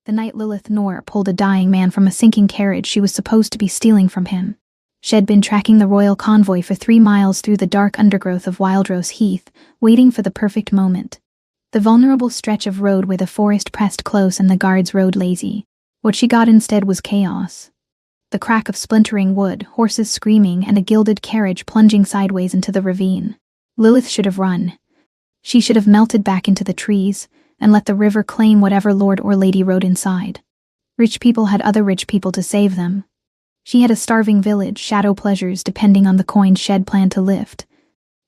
The night Lilith Noor pulled a dying man from a sinking carriage she was supposed to be stealing from him. She had been tracking the royal convoy for 3 miles through the dark undergrowth of Wildrose Heath, waiting for the perfect moment. The vulnerable stretch of road where the forest pressed close and the guards rode lazy. What she got instead was chaos. The crack of splintering wood, horses screaming, and a gilded carriage plunging sideways into the ravine. Lilith should have run. She should have melted back into the trees and let the river claim whatever lord or lady rode inside. Rich people had other rich people to save them. She had a starving village, shadow pleasures depending on the coin Shed planned to lift.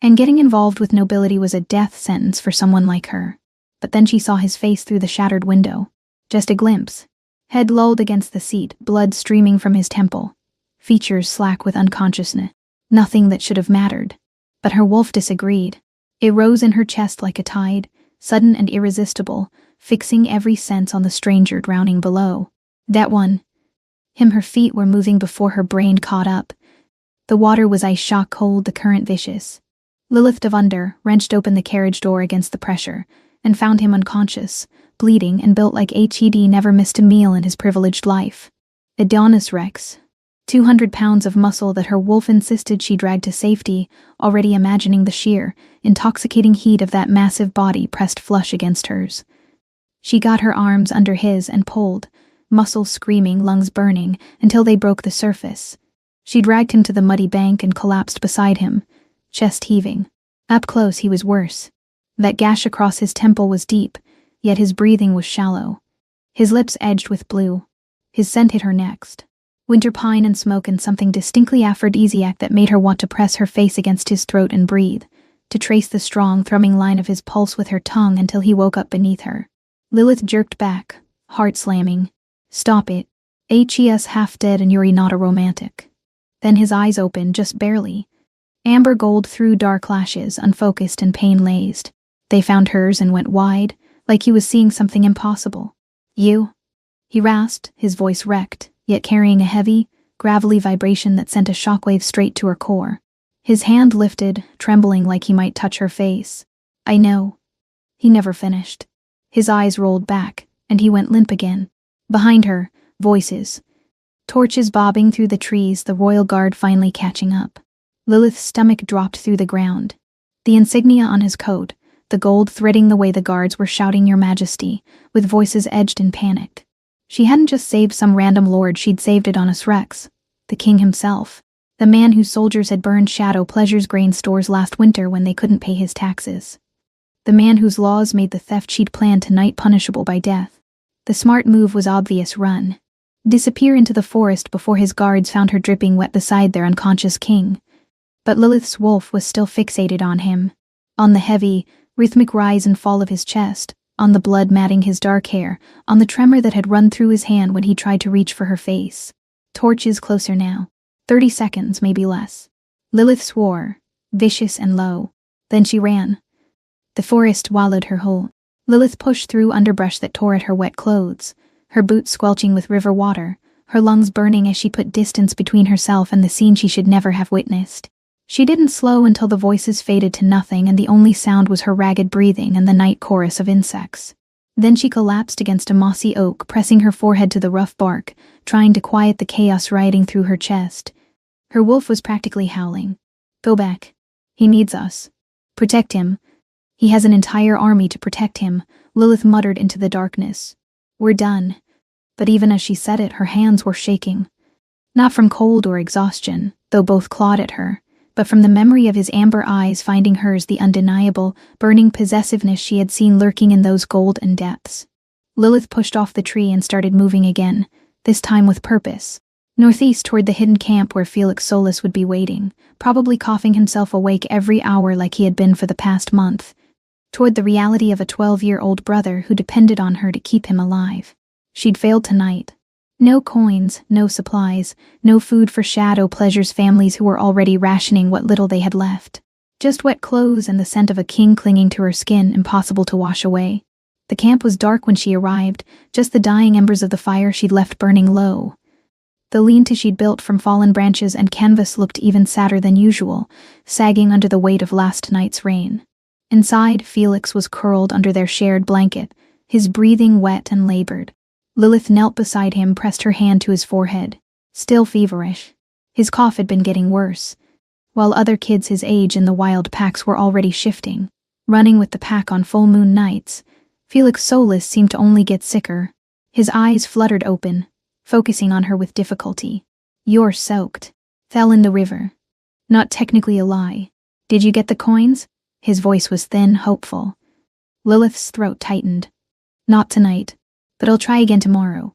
And getting involved with nobility was a death sentence for someone like her. But then she saw his face through the shattered window. Just a glimpse. Head lulled against the seat, blood streaming from his temple. Features slack with unconsciousness. Nothing that should have mattered. But her wolf disagreed. It rose in her chest like a tide, sudden and irresistible, fixing every sense on the stranger drowning below. That one. Him. Her feet were moving before her brain caught up. The water was ice shock cold, the current vicious. Lilith dove under, wrenched open the carriage door against the pressure, and found him unconscious, bleeding and built like Hed never missed a meal in his privileged life. Adonis Rex. 200 pounds of muscle that her wolf insisted she dragged to safety, already imagining the sheer, intoxicating heat of that massive body pressed flush against hers. She got her arms under his and pulled, muscles screaming, lungs burning, until they broke the surface. She dragged him to the muddy bank and collapsed beside him, chest heaving. Up close he was worse. That gash across his temple was deep, yet his breathing was shallow. His lips edged with blue. His scent hit her next. Winter pine and smoke, and something distinctly aphrodisiac that made her want to press her face against his throat and breathe, to trace the strong, thrumming line of his pulse with her tongue until he woke up beneath her. Lilith jerked back, heart slamming. Stop it. Hes half dead and you're not a romantic. Then his eyes opened, just barely. Amber gold through dark lashes, unfocused and pain-laced. They found hers and went wide, like he was seeing something impossible. You? He rasped, his voice wrecked, yet carrying a heavy, gravelly vibration that sent a shockwave straight to her core. His hand lifted, trembling like he might touch her face. I know. He never finished. His eyes rolled back, and he went limp again. Behind her, voices. Torches bobbing through the trees, the royal guard finally catching up. Lilith's stomach dropped through the ground. The insignia on his coat, the gold threading the way the guards were shouting Your Majesty, with voices edged in panic. She hadn't just saved some random lord, she'd saved Adonis Rex, the king himself, the man whose soldiers had burned Shadow Pleasure's grain stores last winter when they couldn't pay his taxes. The man whose laws made the theft she'd planned tonight punishable by death. The smart move was obvious: run. Disappear into the forest before his guards found her dripping wet beside their unconscious king. But Lilith's wolf was still fixated on him. On the heavy, rhythmic rise and fall of his chest, on the blood matting his dark hair, on the tremor that had run through his hand when he tried to reach for her face. Torches closer now. 30 seconds, maybe less. Lilith swore, vicious and low. Then she ran. The forest swallowed her whole. Lilith pushed through underbrush that tore at her wet clothes, her boots squelching with river water, her lungs burning as she put distance between herself and the scene she should never have witnessed. She didn't slow until the voices faded to nothing and the only sound was her ragged breathing and the night chorus of insects. Then she collapsed against a mossy oak, pressing her forehead to the rough bark, trying to quiet the chaos rioting through her chest. Her wolf was practically howling. Go back. He needs us. Protect him. He has an entire army to protect him, Lilith muttered into the darkness. We're done. But even as she said it, her hands were shaking. Not from cold or exhaustion, though both clawed at her, but from the memory of his amber eyes finding hers, the undeniable, burning possessiveness she had seen lurking in those golden depths. Lilith pushed off the tree and started moving again, this time with purpose. Northeast toward the hidden camp where Felix Solis would be waiting, probably coughing himself awake every hour like he had been for the past month. Toward the reality of a 12-year-old brother who depended on her to keep him alive. She'd failed tonight. No coins, no supplies, no food for Shadow Pleasure's families who were already rationing what little they had left. Just wet clothes and the scent of a king clinging to her skin, impossible to wash away. The camp was dark when she arrived, just the dying embers of the fire she'd left burning low. The lean-to she'd built from fallen branches and canvas looked even sadder than usual, sagging under the weight of last night's rain. Inside, Felix was curled under their shared blanket, his breathing wet and labored. Lilith knelt beside him, pressed her hand to his forehead. Still feverish. His cough had been getting worse, while other kids his age in the wild packs were already shifting, running with the pack on full moon nights. Felix Solis seemed to only get sicker. His eyes fluttered open, focusing on her with difficulty. "You're soaked. Fell in the river." "Not technically a lie. Did you get the coins?" His voice was thin, hopeful. Lilith's throat tightened. "Not tonight, but I'll try again tomorrow."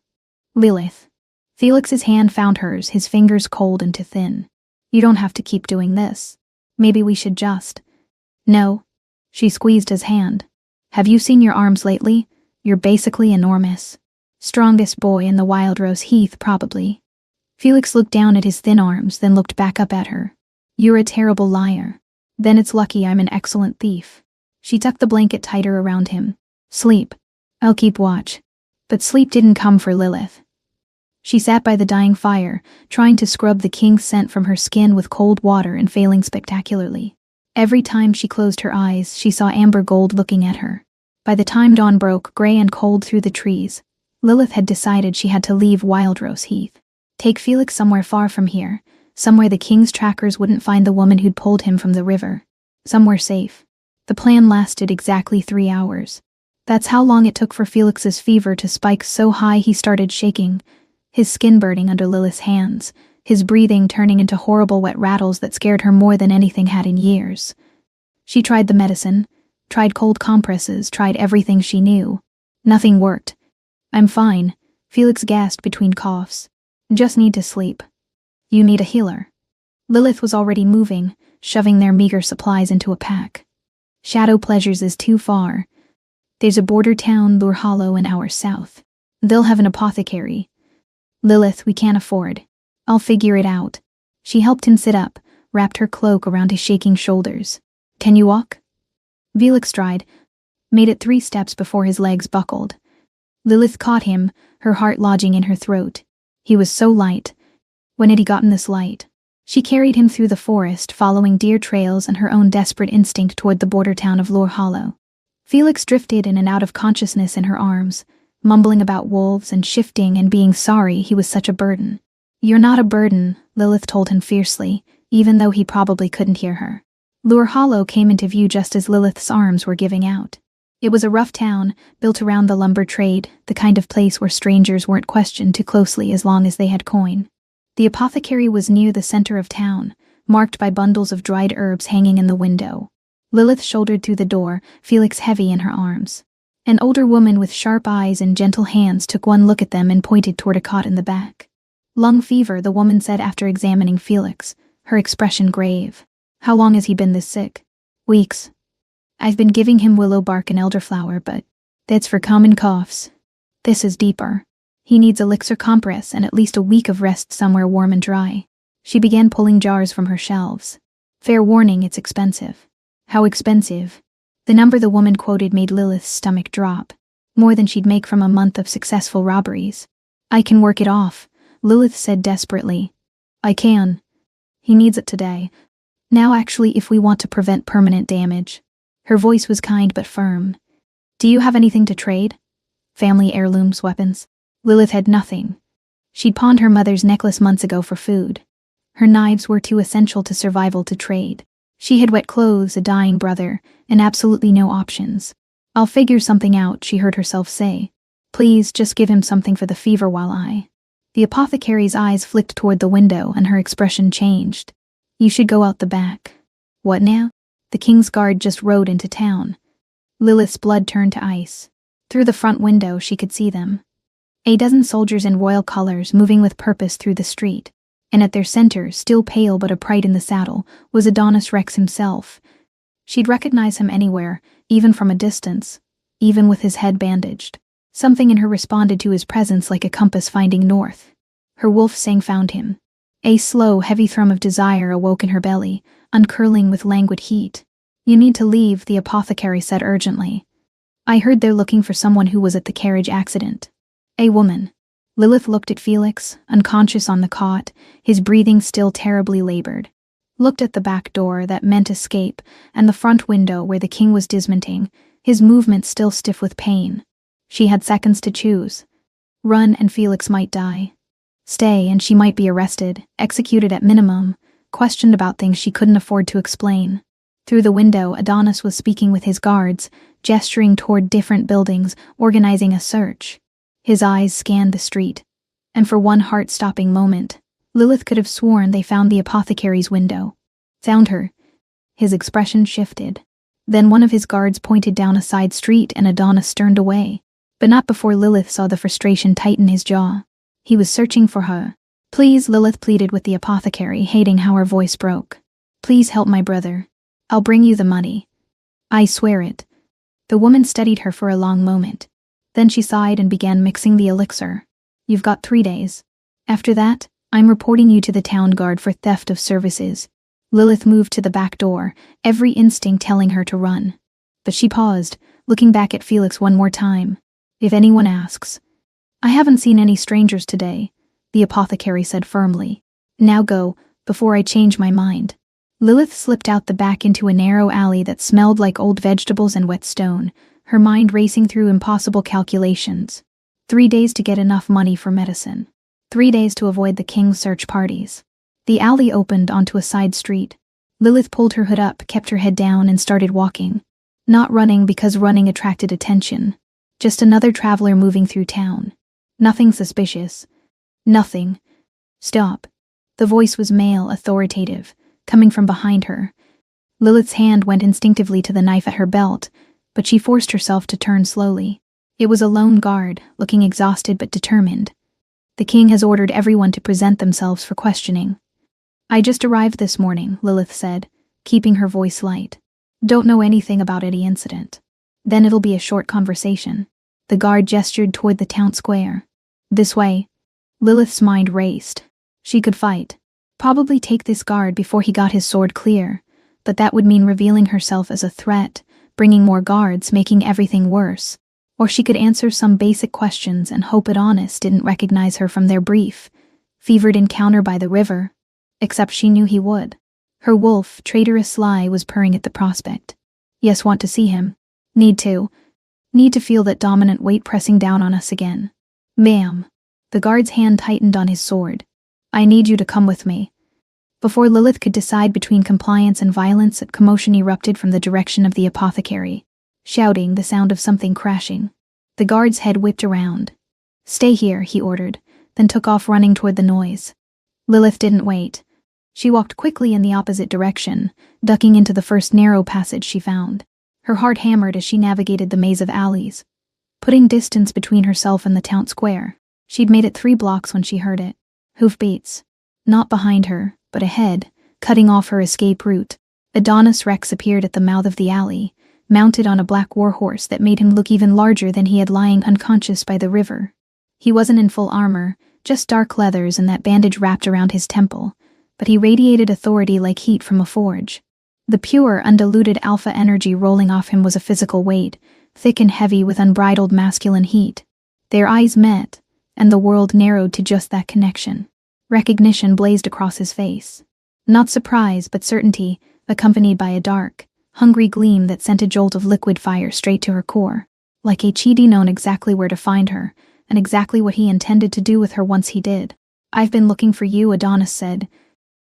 "Lilith." Felix's hand found hers, his fingers cold and too thin. "You don't have to keep doing this. Maybe we should just—" "No." She squeezed his hand. "Have you seen your arms lately? You're basically enormous. Strongest boy in the Wildrose Heath, probably." Felix looked down at his thin arms, then looked back up at her. "You're a terrible liar. Then it's lucky I'm an excellent thief." She tucked the blanket tighter around him. "Sleep. I'll keep watch." But sleep didn't come for Lilith. She sat by the dying fire, trying to scrub the king's scent from her skin with cold water and failing spectacularly. Every time she closed her eyes, she saw amber gold looking at her. By the time dawn broke, gray and cold through the trees, Lilith had decided she had to leave Wildrose Heath. Take Felix somewhere far from here, somewhere the king's trackers wouldn't find the woman who'd pulled him from the river. Somewhere safe. The plan lasted exactly 3 hours. That's how long it took for Felix's fever to spike so high he started shaking, his skin burning under Lilith's hands, his breathing turning into horrible wet rattles that scared her more than anything had in years. She tried the medicine, tried cold compresses, tried everything she knew. Nothing worked. "I'm fine," Felix gasped between coughs. "Just need to sleep." "You need a healer." Lilith was already moving, shoving their meager supplies into a pack. "Shadow Pleasures is too far. There's a border town, Lure Hollow, an hour south. They'll have an apothecary." "Lilith, we can't afford. I'll figure it out." She helped him sit up, wrapped her cloak around his shaking shoulders. "Can you walk?" Felix tried, made it 3 steps before his legs buckled. Lilith caught him, her heart lodging in her throat. He was so light. When had he gotten this light? She carried him through the forest, following deer trails and her own desperate instinct toward the border town of Lure Hollow. Felix drifted in and out of consciousness in her arms, mumbling about wolves and shifting and being sorry he was such a burden. "You're not a burden," Lilith told him fiercely, even though he probably couldn't hear her. Lure Hollow came into view just as Lilith's arms were giving out. It was a rough town, built around the lumber trade, the kind of place where strangers weren't questioned too closely as long as they had coin. The apothecary was near the center of town, marked by bundles of dried herbs hanging in the window. Lilith shouldered through the door, Felix heavy in her arms. An older woman with sharp eyes and gentle hands took one look at them and pointed toward a cot in the back. "Lung fever," the woman said after examining Felix, her expression grave. "How long has he been this sick?" "Weeks. I've been giving him willow bark and elderflower, but that's for common coughs. This is deeper. He needs elixir compress and at least a week of rest somewhere warm and dry." She began pulling jars from her shelves. "Fair warning, it's expensive." "How expensive?" The number the woman quoted made Lilith's stomach drop. More than she'd make from a month of successful robberies. "I can work it off," Lilith said desperately. "I can. He needs it today. Now actually, if we want to prevent permanent damage." Her voice was kind but firm. "Do you have anything to trade? Family heirlooms, weapons?" Lilith had nothing. She'd pawned her mother's necklace months ago for food. Her knives were too essential to survival to trade. She had wet clothes, a dying brother, and absolutely no options. "I'll figure something out," she heard herself say. "Please, just give him something for the fever while I—" The apothecary's eyes flicked toward the window and her expression changed. "You should go out the back." "What now?" "The King's Guard just rode into town." Lilith's blood turned to ice. Through the front window she could see them. A dozen soldiers in royal colors moving with purpose through the street. And at their center, still pale but upright in the saddle, was Adonis Rex himself. She'd recognize him anywhere, even from a distance, even with his head bandaged. Something in her responded to his presence like a compass finding north. Her wolf sang found him. A slow, heavy thrum of desire awoke in her belly, uncurling with languid heat. "You need to leave," the apothecary said urgently. "I heard they're looking for someone who was at the carriage accident." "A woman." Lilith looked at Felix, unconscious on the cot, his breathing still terribly labored. Looked at the back door that meant escape, and the front window where the king was dismounting, his movements still stiff with pain. She had seconds to choose. Run and Felix might die. Stay and she might be arrested, executed at minimum, questioned about things she couldn't afford to explain. Through the window, Adonis was speaking with his guards, gesturing toward different buildings, organizing a search. His eyes scanned the street, and for one heart-stopping moment, Lilith could have sworn they found the apothecary's window. Found her. His expression shifted. Then one of his guards pointed down a side street and Adonis turned away, but not before Lilith saw the frustration tighten his jaw. He was searching for her. Please, Lilith pleaded with the apothecary, hating how her voice broke. Please help my brother. I'll bring you the money. I swear it. The woman studied her for a long moment. Then she sighed and began mixing the elixir. You've got 3 days. After that, I'm reporting you to the town guard for theft of services. Lilith moved to the back door, every instinct telling her to run. But she paused, looking back at Felix one more time. If anyone asks. I haven't seen any strangers today, the apothecary said firmly. Now go, before I change my mind. Lilith slipped out the back into a narrow alley that smelled like old vegetables and wet stone, her mind racing through impossible calculations. 3 days to get enough money for medicine. 3 days to avoid the king's search parties. The alley opened onto a side street. Lilith pulled her hood up, kept her head down, and started walking. Not running because running attracted attention. Just another traveler moving through town. Nothing suspicious. Nothing. Stop. The voice was male, authoritative, coming from behind her. Lilith's hand went instinctively to the knife at her belt, but she forced herself to turn slowly. It was a lone guard, looking exhausted but determined. The king has ordered everyone to present themselves for questioning. I just arrived this morning, Lilith said, keeping her voice light. Don't know anything about any incident. Then it'll be a short conversation. The guard gestured toward the town square. This way. Lilith's mind raced. She could fight. Probably take this guard before he got his sword clear, but that would mean revealing herself as a threat, bringing more guards, making everything worse. Or she could answer some basic questions and hope Adonis didn't recognize her from their brief, fevered encounter by the river. Except she knew he would. Her wolf, traitorous Sly, was purring at the prospect. Yes, want to see him. Need to. Need to feel that dominant weight pressing down on us again. Ma'am. The guard's hand tightened on his sword. I need you to come with me. Before Lilith could decide between compliance and violence, a commotion erupted from the direction of the apothecary. Shouting, the sound of something crashing. The guard's head whipped around. Stay here, he ordered, then took off running toward the noise. Lilith didn't wait. She walked quickly in the opposite direction, ducking into the first narrow passage she found. Her heart hammered as she navigated the maze of alleys. Putting distance between herself and the town square, she'd made it 3 blocks when she heard it. Hoofbeats. Not behind her, but ahead, cutting off her escape route. Adonis Rex appeared at the mouth of the alley, mounted on a black warhorse that made him look even larger than he had lying unconscious by the river. He wasn't in full armor, just dark leathers and that bandage wrapped around his temple, but he radiated authority like heat from a forge. The pure, undiluted alpha energy rolling off him was a physical weight, thick and heavy with unbridled masculine heat. Their eyes met, and the world narrowed to just that connection. Recognition blazed across his face. Not surprise, but certainty, accompanied by a dark, hungry gleam that sent a jolt of liquid fire straight to her core. Like Chidi known exactly where to find her, and exactly what he intended to do with her once he did. I've been looking for you, Adonis said.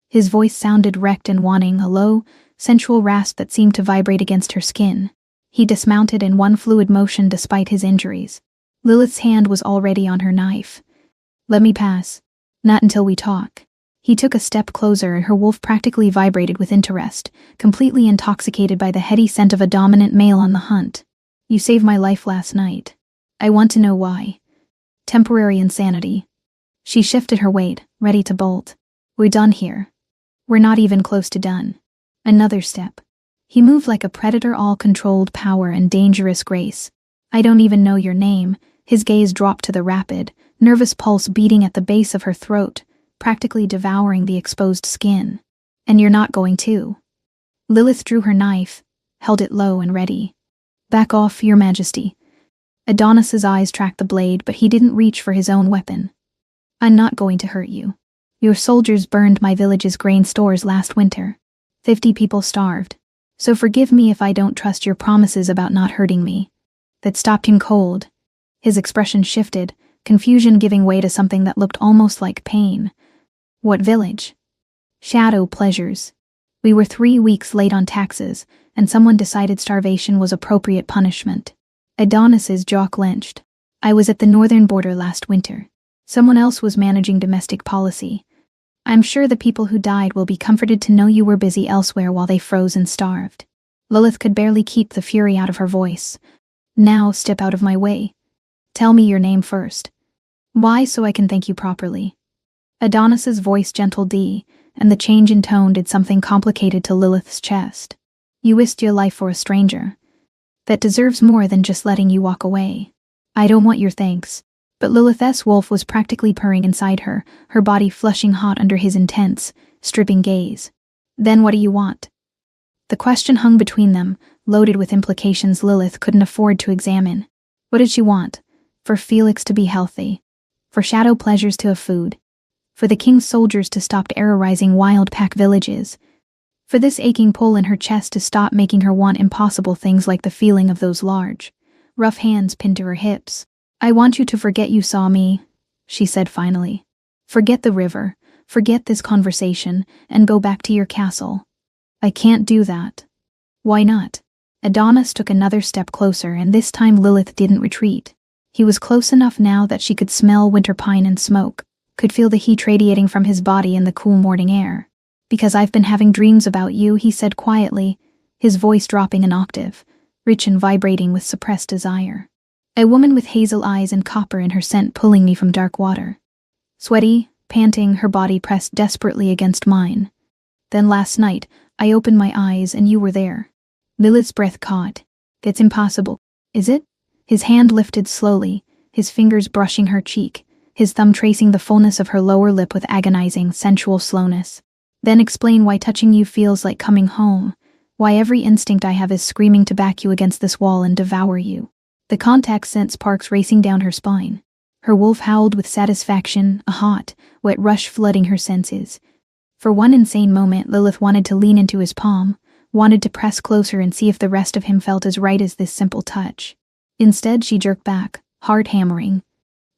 His voice sounded wrecked and wanting, a low, sensual rasp that seemed to vibrate against her skin. He dismounted in one fluid motion despite his injuries. Lilith's hand was already on her knife. Let me pass. Not until we talk. He took a step closer and her wolf practically vibrated with interest, completely intoxicated by the heady scent of a dominant male on the hunt. You saved my life last night. I want to know why. Temporary insanity. She shifted her weight, ready to bolt. We're done here. We're not even close to done. Another step. He moved like a predator, all-controlled power and dangerous grace. I don't even know your name. His gaze dropped to the rapid, nervous pulse beating at the base of her throat, practically devouring the exposed skin. And you're not going to. Lilith drew her knife, held it low and ready. Back off, Your Majesty. Adonis's eyes tracked the blade, but he didn't reach for his own weapon. I'm not going to hurt you. Your soldiers burned my village's grain stores last winter. 50 people starved. So forgive me if I don't trust your promises about not hurting me. That stopped him cold. His expression shifted, confusion giving way to something that looked almost like pain. What village? Shadow Pleasures. We were 3 weeks late on taxes, and someone decided starvation was appropriate punishment. Adonis's jaw clenched. I was at the northern border last winter. Someone else was managing domestic policy. I'm sure the people who died will be comforted to know you were busy elsewhere while they froze and starved. Lilith could barely keep the fury out of her voice. Now step out of my way. Tell me your name first. Why, so I can thank you properly. Adonis's voice gentled D, and the change in tone did something complicated to Lilith's chest. You risked your life for a stranger. That deserves more than just letting you walk away. I don't want your thanks. But Lilith's wolf was practically purring inside her, her body flushing hot under his intense, stripping gaze. Then what do you want? The question hung between them, loaded with implications Lilith couldn't afford to examine. What did she want? For Felix to be healthy. For Shadow Pleasures to have food. For the king's soldiers to stop terrorizing wild pack villages. For this aching pull in her chest to stop making her want impossible things like the feeling of those large, rough hands pinned to her hips. I want you to forget you saw me, she said finally. Forget the river, forget this conversation, and go back to your castle. I can't do that. Why not? Adonis took another step closer, and this time Lilith didn't retreat. He was close enough now that she could smell winter pine and smoke, could feel the heat radiating from his body in the cool morning air. Because I've been having dreams about you, he said quietly, his voice dropping an octave, rich and vibrating with suppressed desire. A woman with hazel eyes and copper in her scent pulling me from dark water. Sweaty, panting, her body pressed desperately against mine. Then last night, I opened my eyes and you were there. Lilith's breath caught. It's impossible, is it? His hand lifted slowly, his fingers brushing her cheek, his thumb tracing the fullness of her lower lip with agonizing, sensual slowness. Then explain why touching you feels like coming home, why every instinct I have is screaming to back you against this wall and devour you. The contact sent sparks racing down her spine. Her wolf howled with satisfaction, a hot, wet rush flooding her senses. For one insane moment, Lilith wanted to lean into his palm, wanted to press closer and see if the rest of him felt as right as this simple touch. Instead, she jerked back, heart hammering.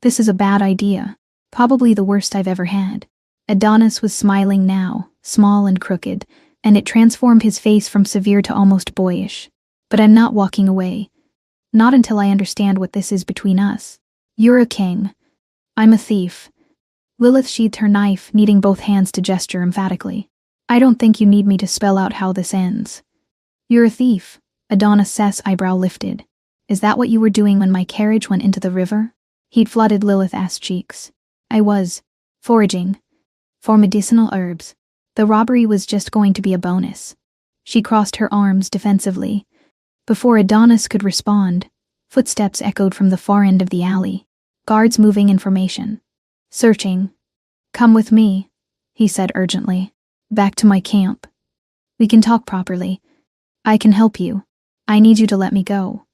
This is a bad idea. Probably the worst I've ever had. Adonis was smiling now, small and crooked, and it transformed his face from severe to almost boyish. But I'm not walking away. Not until I understand what this is between us. You're a king. I'm a thief. Lilith sheathed her knife, needing both hands to gesture emphatically. I don't think you need me to spell out how this ends. You're a thief. Adonis' eyebrow lifted. Is that what you were doing when my carriage went into the river? He'd flooded Lilith's cheeks. I was foraging for medicinal herbs. The robbery was just going to be a bonus. She crossed her arms defensively. Before Adonis could respond, footsteps echoed from the far end of the alley. Guards moving in formation. Searching. Come with me, he said urgently. Back to my camp. We can talk properly. I can help you. I need you to let me go.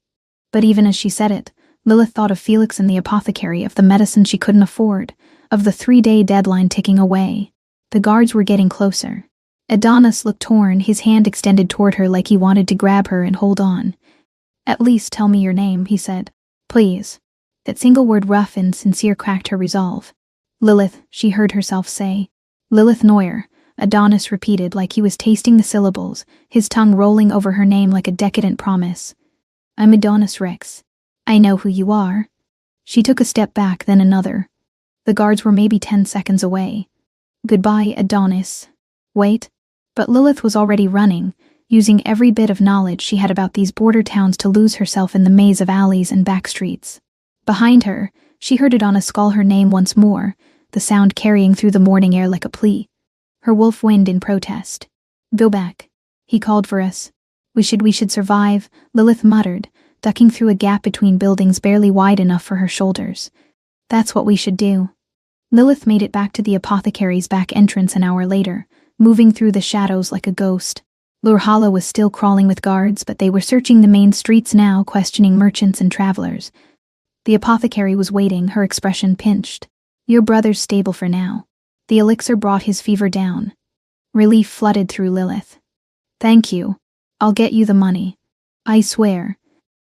But even as she said it, Lilith thought of Felix and the apothecary, of the medicine she couldn't afford, of the 3-day deadline ticking away. The guards were getting closer. Adonis looked torn, his hand extended toward her like he wanted to grab her and hold on. At least tell me your name, he said. Please. That single word, rough and sincere, cracked her resolve. Lilith, she heard herself say. Lilith Neuer, Adonis repeated like he was tasting the syllables, his tongue rolling over her name like a decadent promise. I'm Adonis Rex. I know who you are. She took a step back, then another. The guards were maybe 10 seconds away. Goodbye, Adonis. Wait. But Lilith was already running, using every bit of knowledge she had about these border towns to lose herself in the maze of alleys and back streets. Behind her, she heard Adonis call her name once more, the sound carrying through the morning air like a plea. Her wolf whined in protest. Go back. He called for us. We should survive, Lilith muttered, ducking through a gap between buildings barely wide enough for her shoulders. That's what we should do. Lilith made it back to the apothecary's back entrance an hour later, moving through the shadows like a ghost. Lurhala was still crawling with guards, but they were searching the main streets now, questioning merchants and travelers. The apothecary was waiting, her expression pinched. Your brother's stable for now. The elixir brought his fever down. Relief flooded through Lilith. Thank you. I'll get you the money. I swear.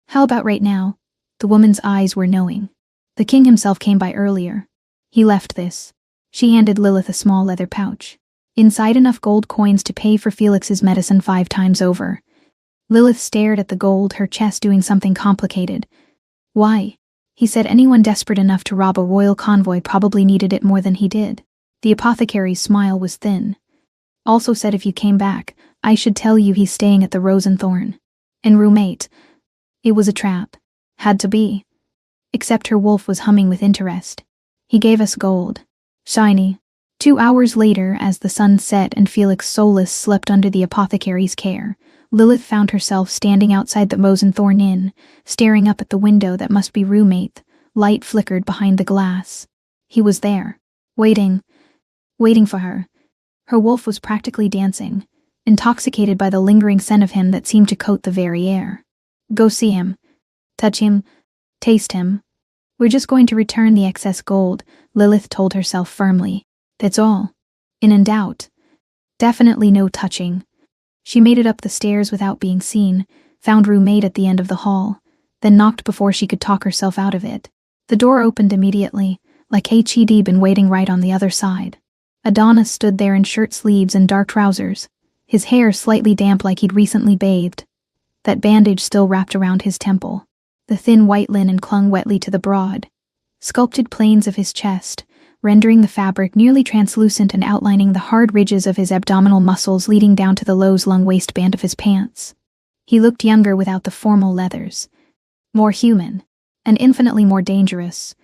How about right now? The woman's eyes were knowing. The king himself came by earlier. He left this. She handed Lilith a small leather pouch. Inside enough gold coins to pay for Felix's medicine 5 times over. Lilith stared at the gold, her chest doing something complicated. Why? He said anyone desperate enough to rob a royal convoy probably needed it more than he did. The apothecary's smile was thin. Also said if you came back, I should tell you he's staying at the Rose and Thorn. And roommate. It was a trap. Had to be. Except her wolf was humming with interest. He gave us gold. Shiny. 2 hours later, as the sun set and Felix soulless slept under the apothecary's care, Lilith found herself standing outside the Rose and Thorn Inn, staring up at the window that must be roommate. Light flickered behind the glass. He was there. Waiting for her. Her wolf was practically dancing, intoxicated by the lingering scent of him that seemed to coat the very air. Go see him. Touch him. Taste him. We're just going to return the excess gold, Lilith told herself firmly. That's all. In doubt. Definitely no touching. She made it up the stairs without being seen, found roommate at the end of the hall, then knocked before she could talk herself out of it. The door opened immediately, like HED been waiting right on the other side. Adonis stood there in shirt sleeves and dark trousers, his hair slightly damp like he'd recently bathed. That bandage still wrapped around his temple. The thin white linen clung wetly to the broad, sculpted planes of his chest, rendering the fabric nearly translucent and outlining the hard ridges of his abdominal muscles leading down to the low-slung waistband of his pants. He looked younger without the formal leathers. More human, and infinitely more dangerous.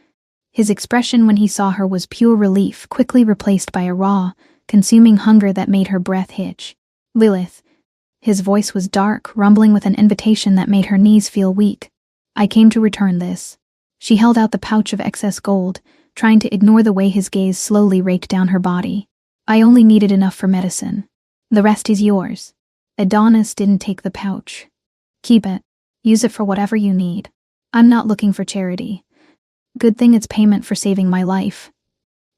His expression when he saw her was pure relief, quickly replaced by a raw, consuming hunger that made her breath hitch. Lilith. His voice was dark, rumbling with an invitation that made her knees feel weak. I came to return this. She held out the pouch of excess gold, trying to ignore the way his gaze slowly raked down her body. I only needed enough for medicine. The rest is yours. Adonis didn't take the pouch. Keep it. Use it for whatever you need. I'm not looking for charity. Good thing it's payment for saving my life.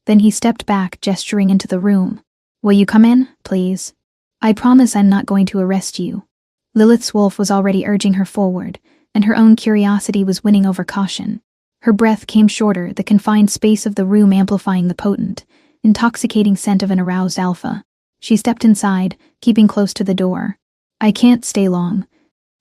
Then he stepped back, gesturing into the room. Will you come in, please? I promise I'm not going to arrest you. Lilith's wolf was already urging her forward, and her own curiosity was winning over caution. Her breath came shorter, the confined space of the room amplifying the potent, intoxicating scent of an aroused alpha. She stepped inside, keeping close to the door. I can't stay long.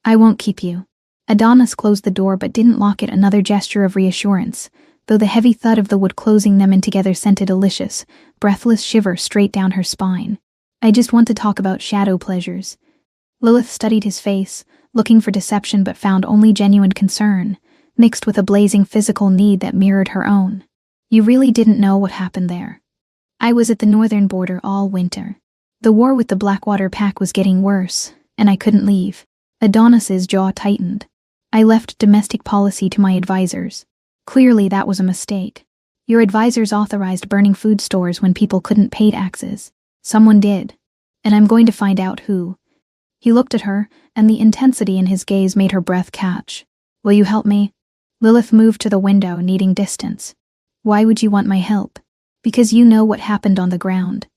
I won't keep you. Adonis closed the door but didn't lock it, another gesture of reassurance, though the heavy thud of the wood closing them in together sent a delicious, breathless shiver straight down her spine. I just want to talk about shadow pleasures. Lilith studied his face, looking for deception but found only genuine concern, mixed with a blazing physical need that mirrored her own. You really didn't know what happened there. I was at the northern border all winter. The war with the Blackwater Pack was getting worse, and I couldn't leave. Adonis's jaw tightened. I left domestic policy to my advisors. Clearly that was a mistake. Your advisors authorized burning food stores when people couldn't pay taxes. Someone did. And I'm going to find out who. He looked at her, and the intensity in his gaze made her breath catch. Will you help me? Lilith moved to the window, needing distance. Why would you want my help? Because you know what happened on the ground.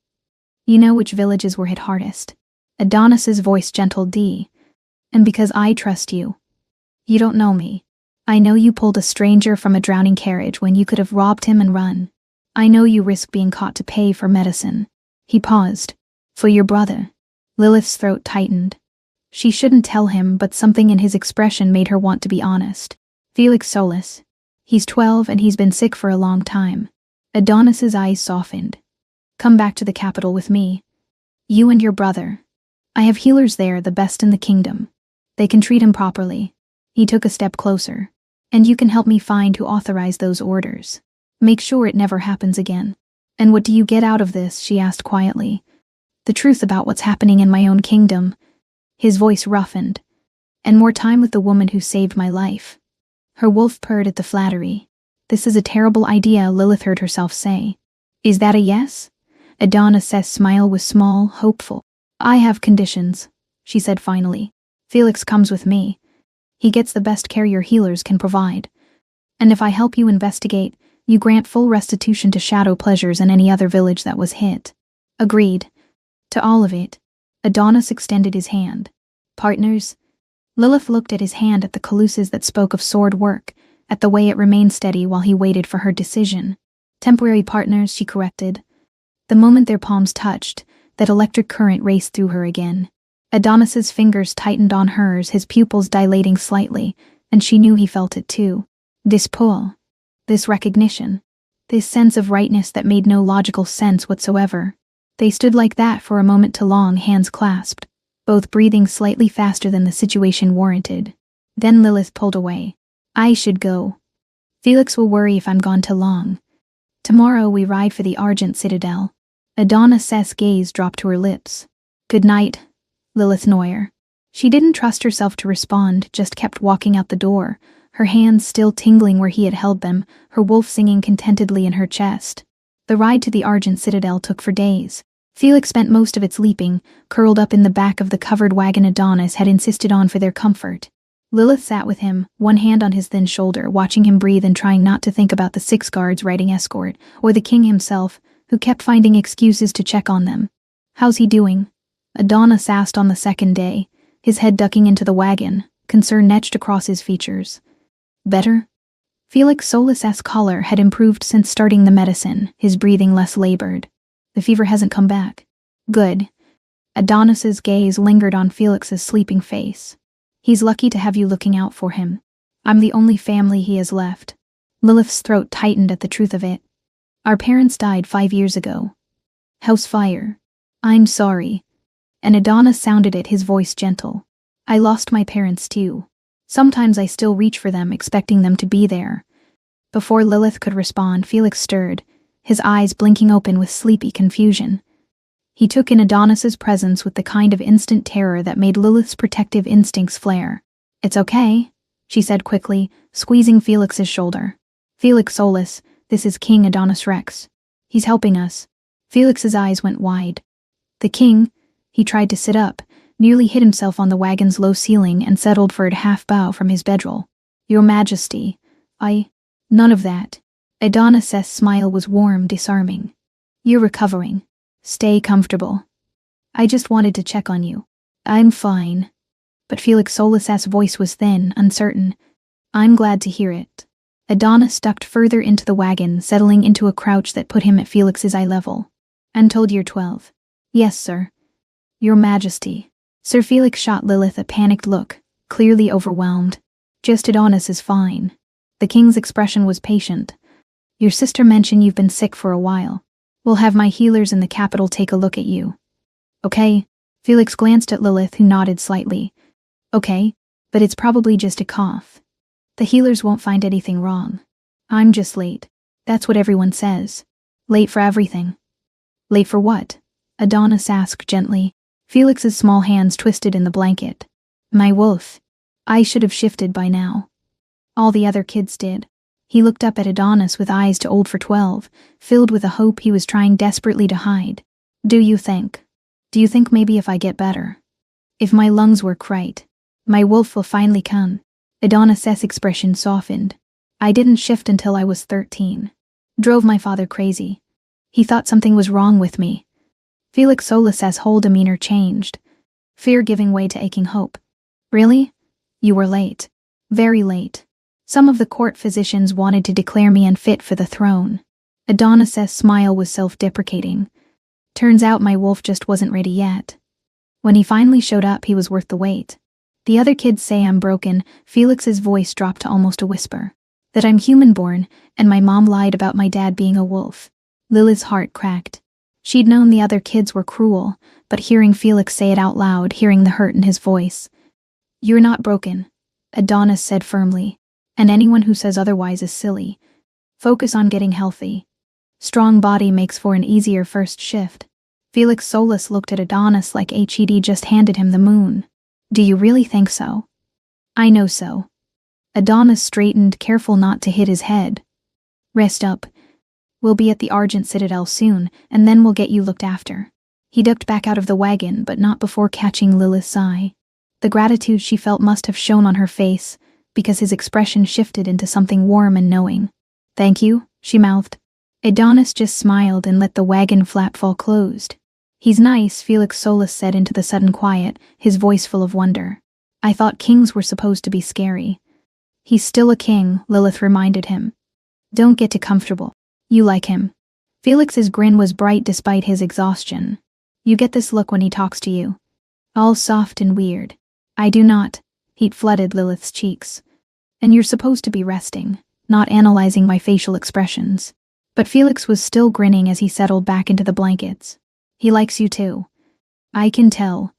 You know which villages were hit hardest. Adonis's voice gentled D. And because I trust you. You don't know me. I know you pulled a stranger from a drowning carriage when you could have robbed him and run. I know you risk being caught to pay for medicine. He paused. For your brother. Lilith's throat tightened. She shouldn't tell him, but something in his expression made her want to be honest. Felix Solis. He's 12 and he's been sick for a long time. Adonis's eyes softened. Come back to the capital with me. You and your brother. I have healers there, the best in the kingdom. They can treat him properly. He took a step closer. And you can help me find who authorized those orders. Make sure it never happens again. And what do you get out of this? She asked quietly. The truth about what's happening in my own kingdom. His voice roughened. And more time with the woman who saved my life. Her wolf purred at the flattery. This is a terrible idea, Lilith heard herself say. Is that a yes? Adonis's smile was small, hopeful. I have conditions, she said finally. Felix comes with me. He gets the best care your healers can provide. And if I help you investigate, you grant full restitution to Shadow Pleasures and any other village that was hit. Agreed. To all of it. Adonis extended his hand. Partners? Lilith looked at his hand at the caluses that spoke of sword work, at the way it remained steady while he waited for her decision. Temporary partners, she corrected. The moment their palms touched, that electric current raced through her again. Adonis's fingers tightened on hers, his pupils dilating slightly, and she knew he felt it too. This pull, this recognition, this sense of rightness that made no logical sense whatsoever. They stood like that for a moment too long, hands clasped, both breathing slightly faster than the situation warranted. Then Lilith pulled away. I should go. Felix will worry if I'm gone too long. Tomorrow we ride for the Argent Citadel. Adonis's gaze dropped to her lips. Good night, Lilith Neuer. She didn't trust herself to respond, just kept walking out the door, her hands still tingling where he had held them, her wolf singing contentedly in her chest. The ride to the Argent Citadel took for days. Felix spent most of it sleeping, curled up in the back of the covered wagon Adonis had insisted on for their comfort. Lilith sat with him, one hand on his thin shoulder, watching him breathe and trying not to think about the 6 guards riding escort, or the king himself, who kept finding excuses to check on them. How's he doing? Adonis asked on the second day, his head ducking into the wagon, concern etched across his features. Better? Felix Solis's color had improved since starting the medicine, his breathing less labored. The fever hasn't come back. Good. Adonis's gaze lingered on Felix's sleeping face. He's lucky to have you looking out for him. I'm the only family he has left. Lilith's throat tightened at the truth of it. Our parents died 5 years ago. House fire. I'm sorry. And Adonis sounded it, his voice gentle. I lost my parents too. Sometimes I still reach for them, expecting them to be there. Before Lilith could respond, Felix stirred, his eyes blinking open with sleepy confusion. He took in Adonis's presence with the kind of instant terror that made Lilith's protective instincts flare. It's okay, she said quickly, squeezing Felix's shoulder. Felix Solis, this is King Adonis Rex. He's helping us. Felix's eyes went wide. The king, he tried to sit up, nearly hit himself on the wagon's low ceiling and settled for a half bow from his bedroll. Your Majesty, none of that. Adonis's smile was warm, disarming. You're recovering. Stay comfortable. I just wanted to check on you. I'm fine. But Felix Solis's voice was thin, uncertain. I'm glad to hear it. Adonis ducked further into the wagon, settling into a crouch that put him at Felix's eye level. I'm told you're 12. Yes, sir. Your Majesty. Sir Felix shot Lilith a panicked look, clearly overwhelmed. Just Adonis is fine. The king's expression was patient. Your sister mentioned you've been sick for a while. We'll have my healers in the capital take a look at you. Okay. Felix glanced at Lilith, who nodded slightly. Okay, but it's probably just a cough. The healers won't find anything wrong. I'm just late. That's what everyone says. Late for everything. Late for what? Adonis asked gently. Felix's small hands twisted in the blanket. My wolf. I should have shifted by now. All the other kids did. He looked up at Adonis with eyes too old for 12, filled with a hope he was trying desperately to hide. Do you think maybe if I get better? If my lungs work right, my wolf will finally come? Adonis's expression softened. I didn't shift until I was 13. Drove my father crazy. He thought something was wrong with me. Felix Solis's whole demeanor changed, fear giving way to aching hope. Really? You were late. Very late. Some of the court physicians wanted to declare me unfit for the throne. Adonis's smile was self-deprecating. Turns out my wolf just wasn't ready yet. When he finally showed up, he was worth the wait. The other kids say I'm broken. Felix's voice dropped to almost a whisper. That I'm human-born, and my mom lied about my dad being a wolf. Lilith's heart cracked. She'd known the other kids were cruel, but hearing Felix say it out loud, hearing the hurt in his voice. You're not broken, Adonis said firmly. And anyone who says otherwise is silly. Focus on getting healthy. Strong body makes for an easier first shift. Felix Solis looked at Adonis like he'd just handed him the moon. Do you really think so? I know so. Adonis straightened, careful not to hit his head. Rest up. We'll be at the Argent Citadel soon, and then we'll get you looked after. He ducked back out of the wagon, but not before catching Lilith's eye. The gratitude she felt must have shown on her face, because his expression shifted into something warm and knowing. Thank you, she mouthed. Adonis just smiled and let the wagon flap fall closed. He's nice, Felix Solis said into the sudden quiet, his voice full of wonder. I thought kings were supposed to be scary. He's still a king, Lilith reminded him. Don't get too comfortable. You like him. Felix's grin was bright despite his exhaustion. You get this look when he talks to you. All soft and weird. I do not. Heat flooded Lilith's cheeks. And you're supposed to be resting, not analyzing my facial expressions. But Felix was still grinning as he settled back into the blankets. He likes you too. I can tell.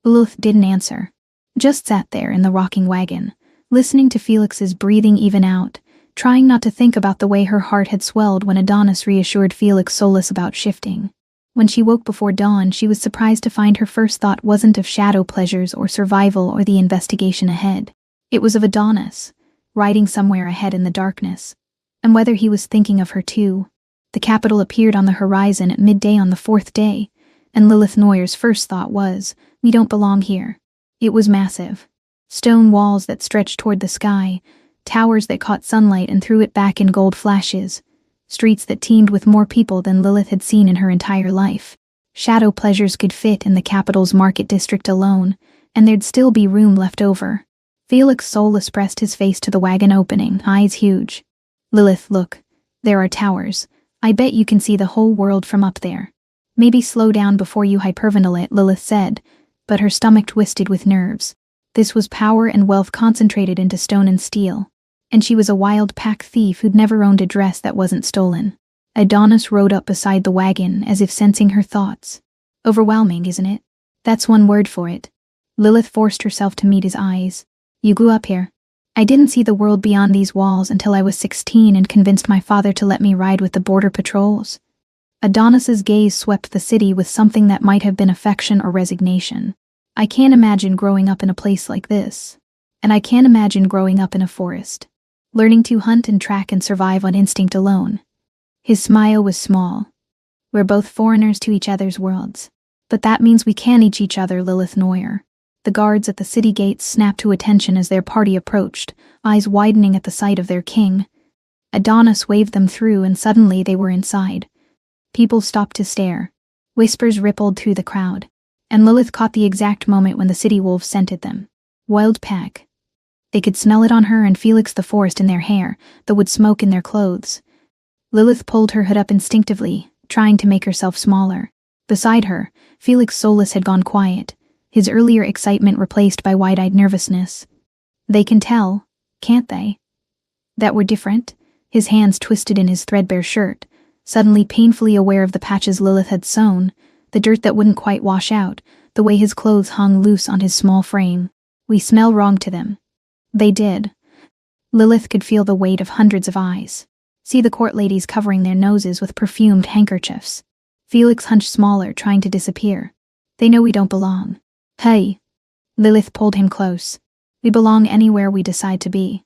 Lilith didn't answer. Just sat there in the rocking wagon, listening to Felix's breathing even out, trying not to think about the way her heart had swelled when Adonis reassured Felix soulless about shifting. When she woke before dawn, she was surprised to find her first thought wasn't of shadow pleasures or survival or the investigation ahead. It was of Adonis, riding somewhere ahead in the darkness, and whether he was thinking of her too. The capital appeared on the horizon at midday on the fourth day, and Lilith Noyer's first thought was, we don't belong here. It was massive. Stone walls that stretched toward the sky, towers that caught sunlight and threw it back in gold flashes, streets that teemed with more people than Lilith had seen in her entire life. Shadow pleasures could fit in the capital's market district alone, and there'd still be room left over. Felix soulless pressed his face to the wagon opening, eyes huge. Lilith, look. There are towers. I bet you can see the whole world from up there. Maybe slow down before you hyperventilate, Lilith said, but her stomach twisted with nerves. This was power and wealth concentrated into stone and steel, and she was a wild pack thief who'd never owned a dress that wasn't stolen. Adonis rode up beside the wagon as if sensing her thoughts. Overwhelming, isn't it? That's one word for it. Lilith forced herself to meet his eyes. You grew up here. I didn't see the world beyond these walls until I was 16 and convinced my father to let me ride with the border patrols. Adonis's gaze swept the city with something that might have been affection or resignation. I can't imagine growing up in a place like this. And I can't imagine growing up in a forest, learning to hunt and track and survive on instinct alone. His smile was small. We're both foreigners to each other's worlds. But that means we can each other, Lilith Noyer. The guards at the city gates snapped to attention as their party approached, eyes widening at the sight of their king. Adonis waved them through and suddenly they were inside. People stopped to stare. Whispers rippled through the crowd, and Lilith caught the exact moment when the city wolves scented them. Wild pack. They could smell it on her and Felix the forest in their hair, the wood smoke in their clothes. Lilith pulled her hood up instinctively, trying to make herself smaller. Beside her, Felix soulless had gone quiet, his earlier excitement replaced by wide-eyed nervousness. They can tell, can't they? That we're different? His hands twisted in his threadbare shirt, suddenly painfully aware of the patches Lilith had sewn, the dirt that wouldn't quite wash out, the way his clothes hung loose on his small frame. We smell wrong to them. They did. Lilith could feel the weight of hundreds of eyes. See the court ladies covering their noses with perfumed handkerchiefs. Felix hunched smaller, trying to disappear. They know we don't belong. Hey. Lilith pulled him close. We belong anywhere we decide to be.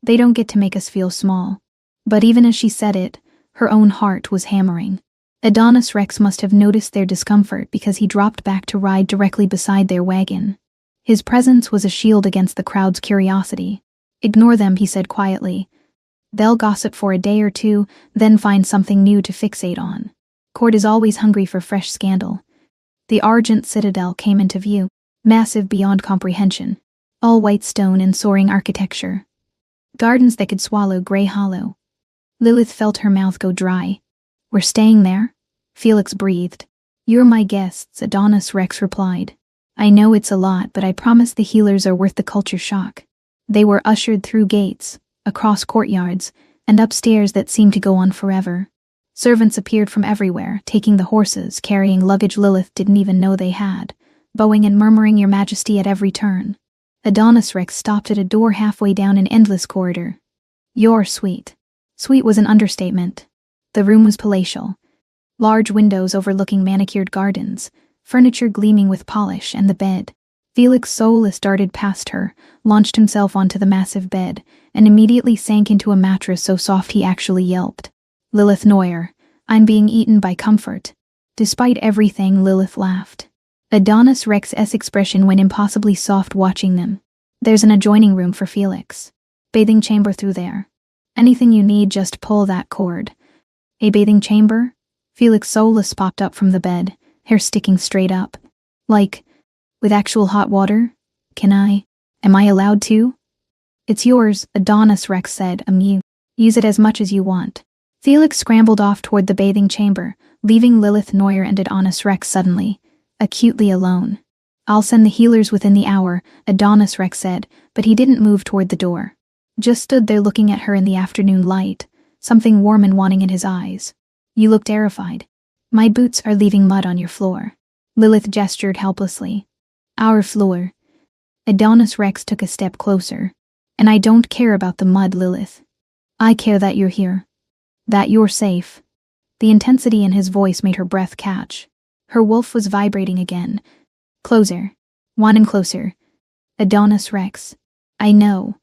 They don't get to make us feel small. But even as she said it, her own heart was hammering. Adonis Rex must have noticed their discomfort because he dropped back to ride directly beside their wagon. His presence was a shield against the crowd's curiosity. Ignore them, he said quietly. They'll gossip for a day or two, then find something new to fixate on. Court is always hungry for fresh scandal. The Argent Citadel came into view, massive beyond comprehension. All white stone and soaring architecture. Gardens that could swallow Grey Hollow. Lilith felt her mouth go dry. We're staying there? Felix breathed. You're my guests, Adonis Rex replied. I know it's a lot, but I promise the healers are worth the culture shock. They were ushered through gates, across courtyards, and upstairs that seemed to go on forever. Servants appeared from everywhere, taking the horses, carrying luggage Lilith didn't even know they had, bowing and murmuring Your Majesty at every turn. Adonis Rex stopped at a door halfway down an endless corridor. You're sweet. Sweet was an understatement. The room was palatial. Large windows overlooking manicured gardens, furniture gleaming with polish, and the bed. Felix soulless darted past her, launched himself onto the massive bed, and immediately sank into a mattress so soft he actually yelped. Lilith Noyer, I'm being eaten by comfort. Despite everything, Lilith laughed. Adonis Rex's expression went impossibly soft watching them. There's an adjoining room for Felix. Bathing chamber through there. Anything you need, just pull that cord. A bathing chamber? Felix soulless popped up from the bed, hair sticking straight up. Like, with actual hot water? Am I allowed to? It's yours, Adonis Rex said, amused. Use it as much as you want. Felix scrambled off toward the bathing chamber, leaving Lilith Neuer and Adonis Rex suddenly, acutely alone. I'll send the healers within the hour, Adonis Rex said, but he didn't move toward the door. Just stood there looking at her in the afternoon light, something warm and wanting in his eyes. You look terrified. My boots are leaving mud on your floor. Lilith gestured helplessly. Our floor. Adonis Rex took a step closer. And I don't care about the mud, Lilith. I care that you're here. That you're safe. The intensity in his voice made her breath catch. Her wolf was vibrating again. Closer. Want him closer. Adonis Rex. I know.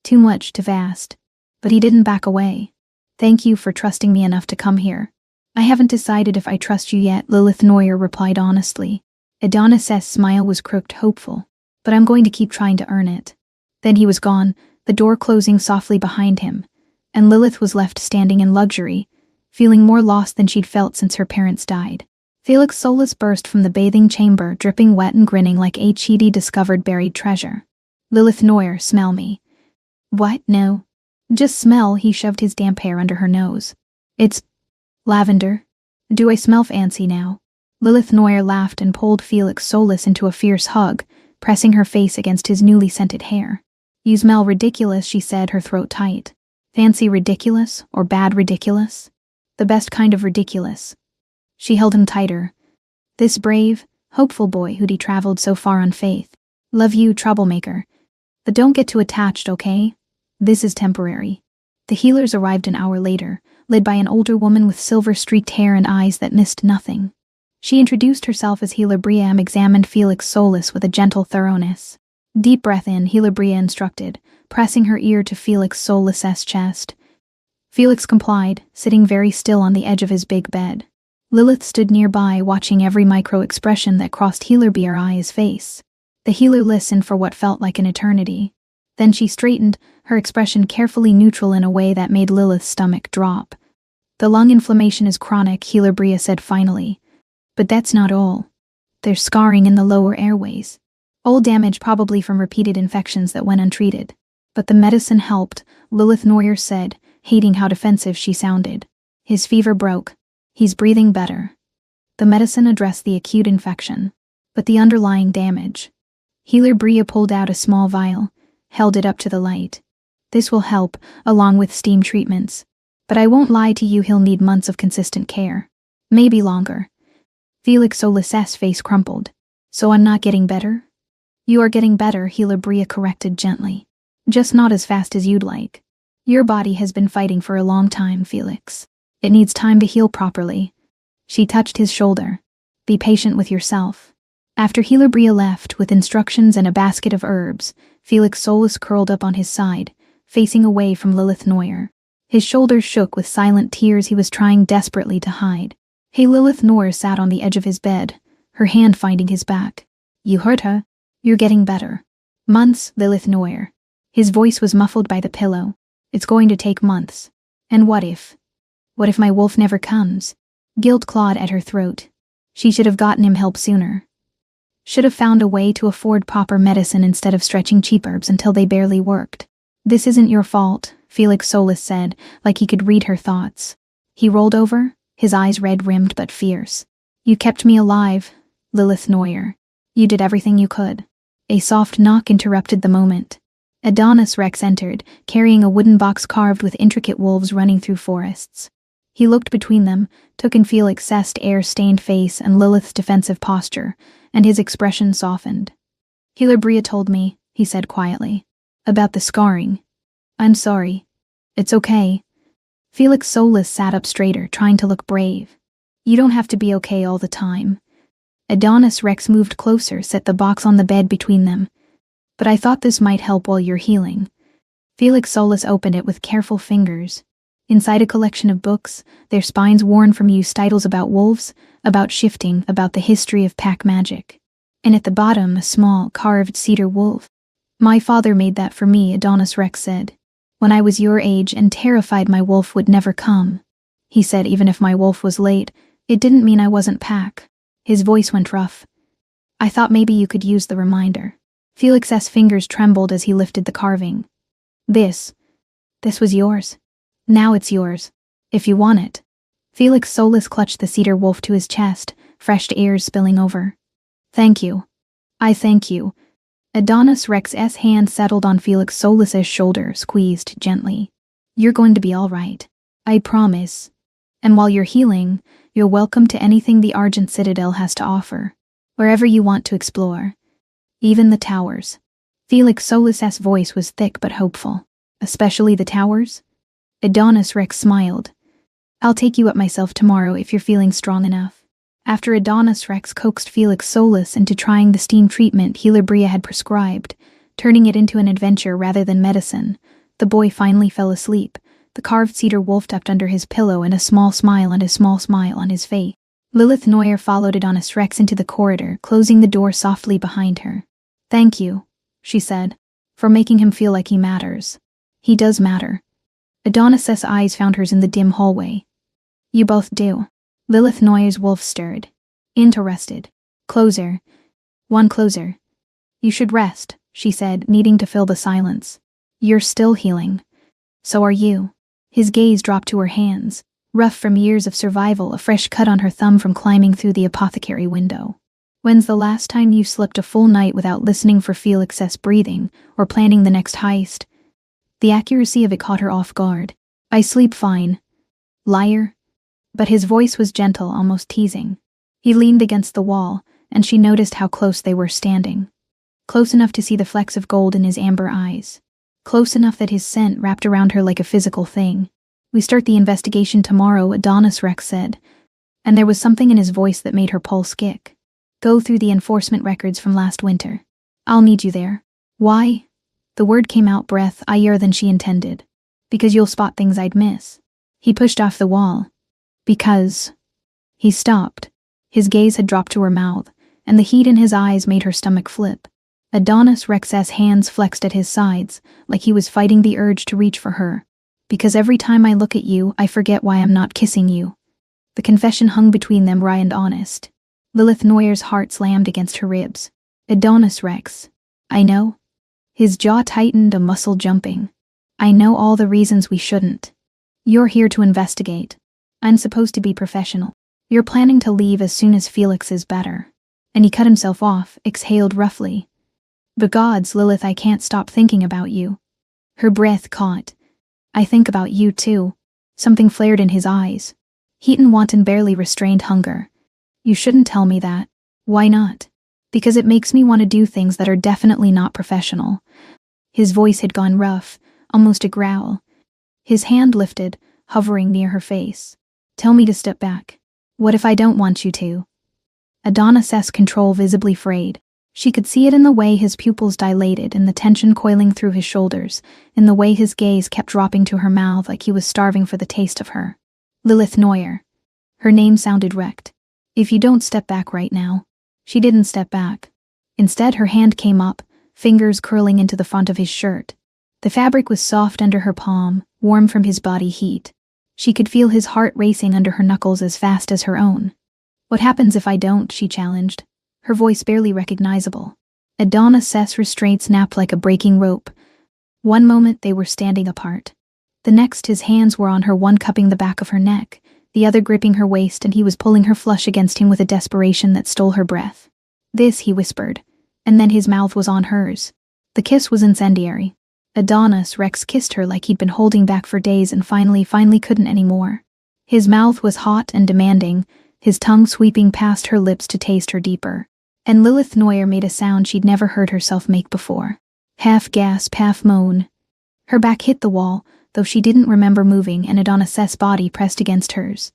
Too much, too fast. But he didn't back away. Thank you for trusting me enough to come here. I haven't decided if I trust you yet, Lilith Neuer replied honestly. Adonis's smile was crooked hopeful. But I'm going to keep trying to earn it. Then he was gone, the door closing softly behind him, and Lilith was left standing in luxury, feeling more lost than she'd felt since her parents died. Felix Solis burst from the bathing chamber, dripping wet and grinning like he'd discovered buried treasure. Lilith Neuer, smell me. What? No. Just smell, he shoved his damp hair under her nose. It's lavender. Do I smell fancy now? Lilith Neuer laughed and pulled Felix Solis into a fierce hug, pressing her face against his newly scented hair. You smell ridiculous, she said, her throat tight. Fancy ridiculous, or bad ridiculous? The best kind of ridiculous. She held him tighter. This brave, hopeful boy who'd traveled so far on faith. Love you, troublemaker. But don't get too attached, okay? This is temporary. The healers arrived an hour later, led by an older woman with silver-streaked hair and eyes that missed nothing. She introduced herself as Healer Bria and examined Felix Solis with a gentle thoroughness. Deep breath in, Healer Bria instructed, pressing her ear to Felix Solis's chest. Felix complied, sitting very still on the edge of his big bed. Lilith stood nearby, watching every micro-expression that crossed Healer Bria's face. The healer listened for what felt like an eternity. Then she straightened, her expression carefully neutral in a way that made Lilith's stomach drop. The lung inflammation is chronic, Healer Bria said finally. But that's not all. There's scarring in the lower airways. Old damage probably from repeated infections that went untreated. But the medicine helped, Lilith Neuer said, hating how defensive she sounded. His fever broke. He's breathing better. The medicine addressed the acute infection. But the underlying damage. Healer Bria pulled out a small vial, held it up to the light. This will help, along with steam treatments. But I won't lie to you, he'll need months of consistent care. Maybe longer. Felix Solis's face crumpled. So I'm not getting better? You are getting better, Healer Bria corrected gently. Just not as fast as you'd like. Your body has been fighting for a long time, Felix. It needs time to heal properly. She touched his shoulder. Be patient with yourself. After Healer Bria left, with instructions and a basket of herbs, Felix Solis curled up on his side, facing away from Lilith Neuer. His shoulders shook with silent tears he was trying desperately to hide. Hey, Lilith Neuer sat on the edge of his bed, her hand finding his back. You hurt her? You're getting better. Months, Lilith Neuer. His voice was muffled by the pillow. It's going to take months. And what if? What if my wolf never comes? Guilt clawed at her throat. She should have gotten him help sooner. Should have found a way to afford proper medicine instead of stretching cheap herbs until they barely worked. This isn't your fault, Felix Solis said, like he could read her thoughts. He rolled over, his eyes red-rimmed but fierce. You kept me alive, Lilith Neuer. You did everything you could. A soft knock interrupted the moment. Adonis Rex entered, carrying a wooden box carved with intricate wolves running through forests. He looked between them, took in Felix's air-stained face and Lilith's defensive posture, and his expression softened. Healer Bria told me, he said quietly, about the scarring. I'm sorry. It's okay. Felix Solis sat up straighter, trying to look brave. You don't have to be okay all the time. Adonis Rex moved closer, set the box on the bed between them. But I thought this might help while you're healing. Felix Solis opened it with careful fingers. Inside a collection of books, their spines worn from used titles about wolves, about shifting, about the history of pack magic. And at the bottom, a small, carved cedar wolf. My father made that for me, Adonis Rex said. When I was your age and terrified my wolf would never come. He said even if my wolf was late, it didn't mean I wasn't pack. His voice went rough. I thought maybe you could use the reminder. Felix's fingers trembled as he lifted the carving. This was yours. Now it's yours. If you want it. Felix Solis clutched the cedar wolf to his chest, fresh ears spilling over. Thank you. I thank you. Adonis Rex's hand settled on Felix Solis's shoulder, squeezed gently. You're going to be all right. I promise. And while you're healing, you're welcome to anything the Argent Citadel has to offer. Wherever you want to explore. Even the towers. Felix Solis's voice was thick but hopeful. Especially the towers? Adonis Rex smiled. I'll take you up myself tomorrow if you're feeling strong enough. After Adonis Rex coaxed Felix Solis into trying the steam treatment Healer Bria had prescribed, turning it into an adventure rather than medicine, the boy finally fell asleep, the carved cedar wolf tucked under his pillow and a small smile on his face. Lilith Neuer followed Adonis Rex into the corridor, closing the door softly behind her. Thank you, she said, for making him feel like he matters. He does matter. Adonis's eyes found hers in the dim hallway. You both do. Lilith Neuer's wolf stirred. Interested. Closer. One closer. You should rest, she said, needing to fill the silence. You're still healing. So are you. His gaze dropped to her hands, rough from years of survival, a fresh cut on her thumb from climbing through the apothecary window. When's the last time you slept a full night without listening for Felix's breathing, or planning the next heist? The accuracy of it caught her off guard. I sleep fine. Liar. But his voice was gentle, almost teasing. He leaned against the wall, and she noticed how close they were standing. Close enough to see the flecks of gold in his amber eyes. Close enough that his scent wrapped around her like a physical thing. We start the investigation tomorrow, Adonis Rex said. And there was something in his voice that made her pulse kick. Go through the enforcement records from last winter. I'll need you there. Why? The word came out breathier than she intended. Because you'll spot things I'd miss. He pushed off the wall. Because. He stopped. His gaze had dropped to her mouth, and the heat in his eyes made her stomach flip. Adonis Rex's hands flexed at his sides, like he was fighting the urge to reach for her. Because every time I look at you, I forget why I'm not kissing you. The confession hung between them, wry and honest. Lilith Neuer's heart slammed against her ribs. Adonis Rex. I know. His jaw tightened, a muscle jumping. I know all the reasons we shouldn't. You're here to investigate. I'm supposed to be professional. You're planning to leave as soon as Felix is better. And he cut himself off, exhaled roughly. But gods, Lilith, I can't stop thinking about you. Her breath caught. I think about you too. Something flared in his eyes. Heat and wanton barely restrained hunger. You shouldn't tell me that. Why not? Because it makes me want to do things that are definitely not professional. His voice had gone rough, almost a growl. His hand lifted, hovering near her face. Tell me to step back. What if I don't want you to? Adonis's control visibly frayed. She could see it in the way his pupils dilated, in the tension coiling through his shoulders, in the way his gaze kept dropping to her mouth like he was starving for the taste of her. Lilith Neuer. Her name sounded wrecked. If you don't step back right now. She didn't step back. Instead, her hand came up, fingers curling into the front of his shirt. The fabric was soft under her palm, warm from his body heat. She could feel his heart racing under her knuckles as fast as her own. What happens if I don't? She challenged, her voice barely recognizable. Adonis's restraint snapped like a breaking rope. One moment they were standing apart. The next his hands were on her, one cupping the back of her neck, the other gripping her waist, and he was pulling her flush against him with a desperation that stole her breath. This, he whispered, and then his mouth was on hers. The kiss was incendiary. Adonis Rex kissed her like he'd been holding back for days and finally couldn't anymore. His mouth was hot and demanding, his tongue sweeping past her lips to taste her deeper. And Lilith Neuer made a sound she'd never heard herself make before. Half gasp, half moan. Her back hit the wall, though she didn't remember moving, and Adonis's body pressed against hers.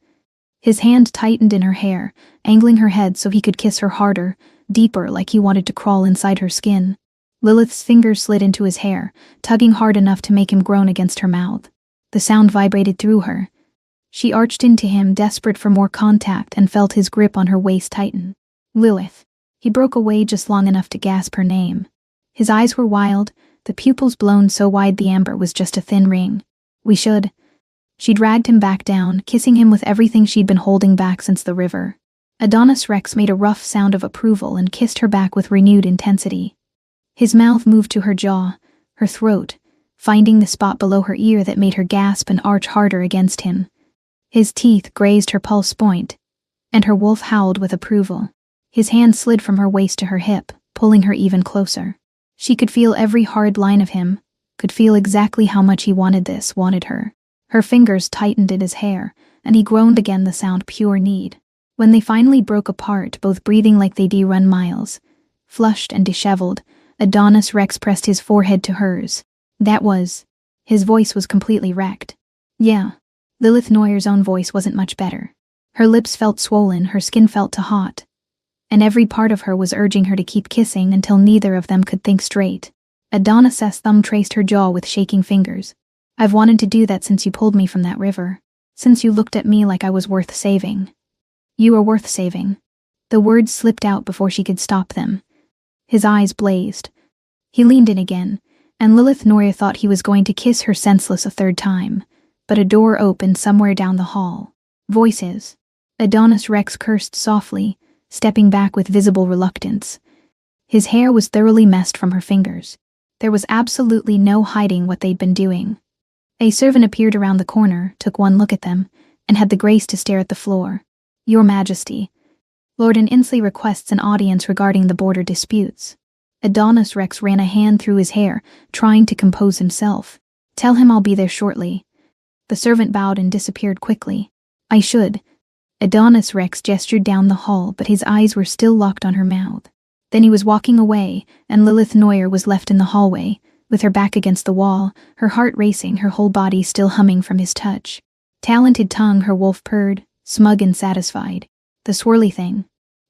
His hand tightened in her hair, angling her head so he could kiss her harder, deeper, like he wanted to crawl inside her skin. Lilith's fingers slid into his hair, tugging hard enough to make him groan against her mouth. The sound vibrated through her. She arched into him, desperate for more contact, and felt his grip on her waist tighten. Lilith. He broke away just long enough to gasp her name. His eyes were wild, the pupils blown so wide the amber was just a thin ring. We should. She dragged him back down, kissing him with everything she'd been holding back since the river. Adonis Rex made a rough sound of approval and kissed her back with renewed intensity. His mouth moved to her jaw, her throat, finding the spot below her ear that made her gasp and arch harder against him. His teeth grazed her pulse point, and her wolf howled with approval. His hand slid from her waist to her hip, pulling her even closer. She could feel every hard line of him, could feel exactly how much he wanted her. Her fingers tightened at his hair, and he groaned again, the sound pure need. When they finally broke apart, both breathing like they'd run miles, flushed and disheveled, Adonis Rex pressed his forehead to hers. His voice was completely wrecked. Yeah. Lilith Noyer's own voice wasn't much better. Her lips felt swollen, her skin felt too hot, and every part of her was urging her to keep kissing until neither of them could think straight. Adonis's thumb traced her jaw with shaking fingers. I've wanted to do that since you pulled me from that river. Since you looked at me like I was worth saving. You are worth saving. The words slipped out before she could stop them. His eyes blazed. He leaned in again, and Lilith Noyer thought he was going to kiss her senseless a third time, but a door opened somewhere down the hall. Voices. Adonis Rex cursed softly, stepping back with visible reluctance. His hair was thoroughly messed from her fingers. There was absolutely no hiding what they'd been doing. A servant appeared around the corner, took one look at them, and had the grace to stare at the floor. Your Majesty, Lord Inslee requests an audience regarding the border disputes. Adonis Rex ran a hand through his hair, trying to compose himself. Tell him I'll be there shortly. The servant bowed and disappeared quickly. I should. Adonis Rex gestured down the hall, but his eyes were still locked on her mouth. Then he was walking away, and Lilith Noyer was left in the hallway, with her back against the wall, her heart racing, her whole body still humming from his touch. Talented tongue, her wolf purred, smug and satisfied. The swirly thing.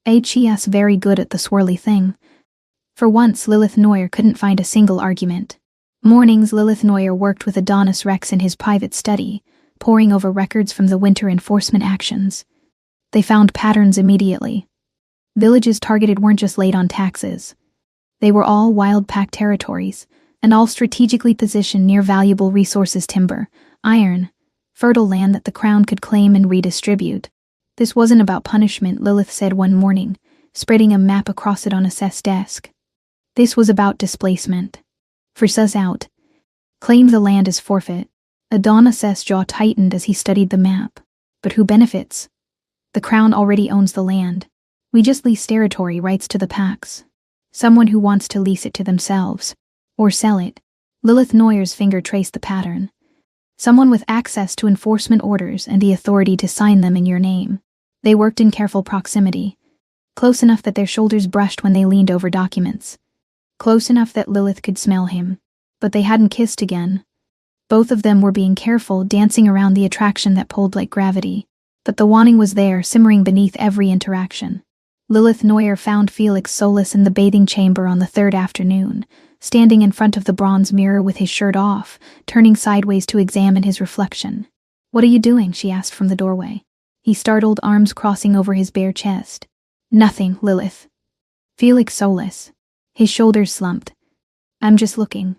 H.E.S. very good at the swirly thing. For once, Lilith Noyer couldn't find a single argument. Mornings, Lilith Noyer worked with Adonis Rex in his private study, poring over records from the winter enforcement actions. They found patterns immediately. Villages targeted weren't just late on taxes. They were all wild pack territories, and all strategically positioned near valuable resources: timber, iron, fertile land that the crown could claim and redistribute. This wasn't about punishment, Lilith said one morning, spreading a map across it on Ass's desk. This was about displacement. For sus out. Claim the land as forfeit. Adonis's jaw tightened as he studied the map. But who benefits? The crown already owns the land. We just lease territory rights to the packs. Someone who wants to lease it to themselves. Or sell it. Lilith Noyer's finger traced the pattern. Someone with access to enforcement orders and the authority to sign them in your name. They worked in careful proximity. Close enough that their shoulders brushed when they leaned over documents. Close enough that Lilith could smell him. But they hadn't kissed again. Both of them were being careful, dancing around the attraction that pulled like gravity. But the wanting was there, simmering beneath every interaction. Lilith Noyer found Felix solace in the bathing chamber on the third afternoon, standing in front of the bronze mirror with his shirt off, turning sideways to examine his reflection. What are you doing? She asked from the doorway. He startled, arms crossing over his bare chest. Nothing, Lilith. Felix solace. His shoulders slumped. I'm just looking.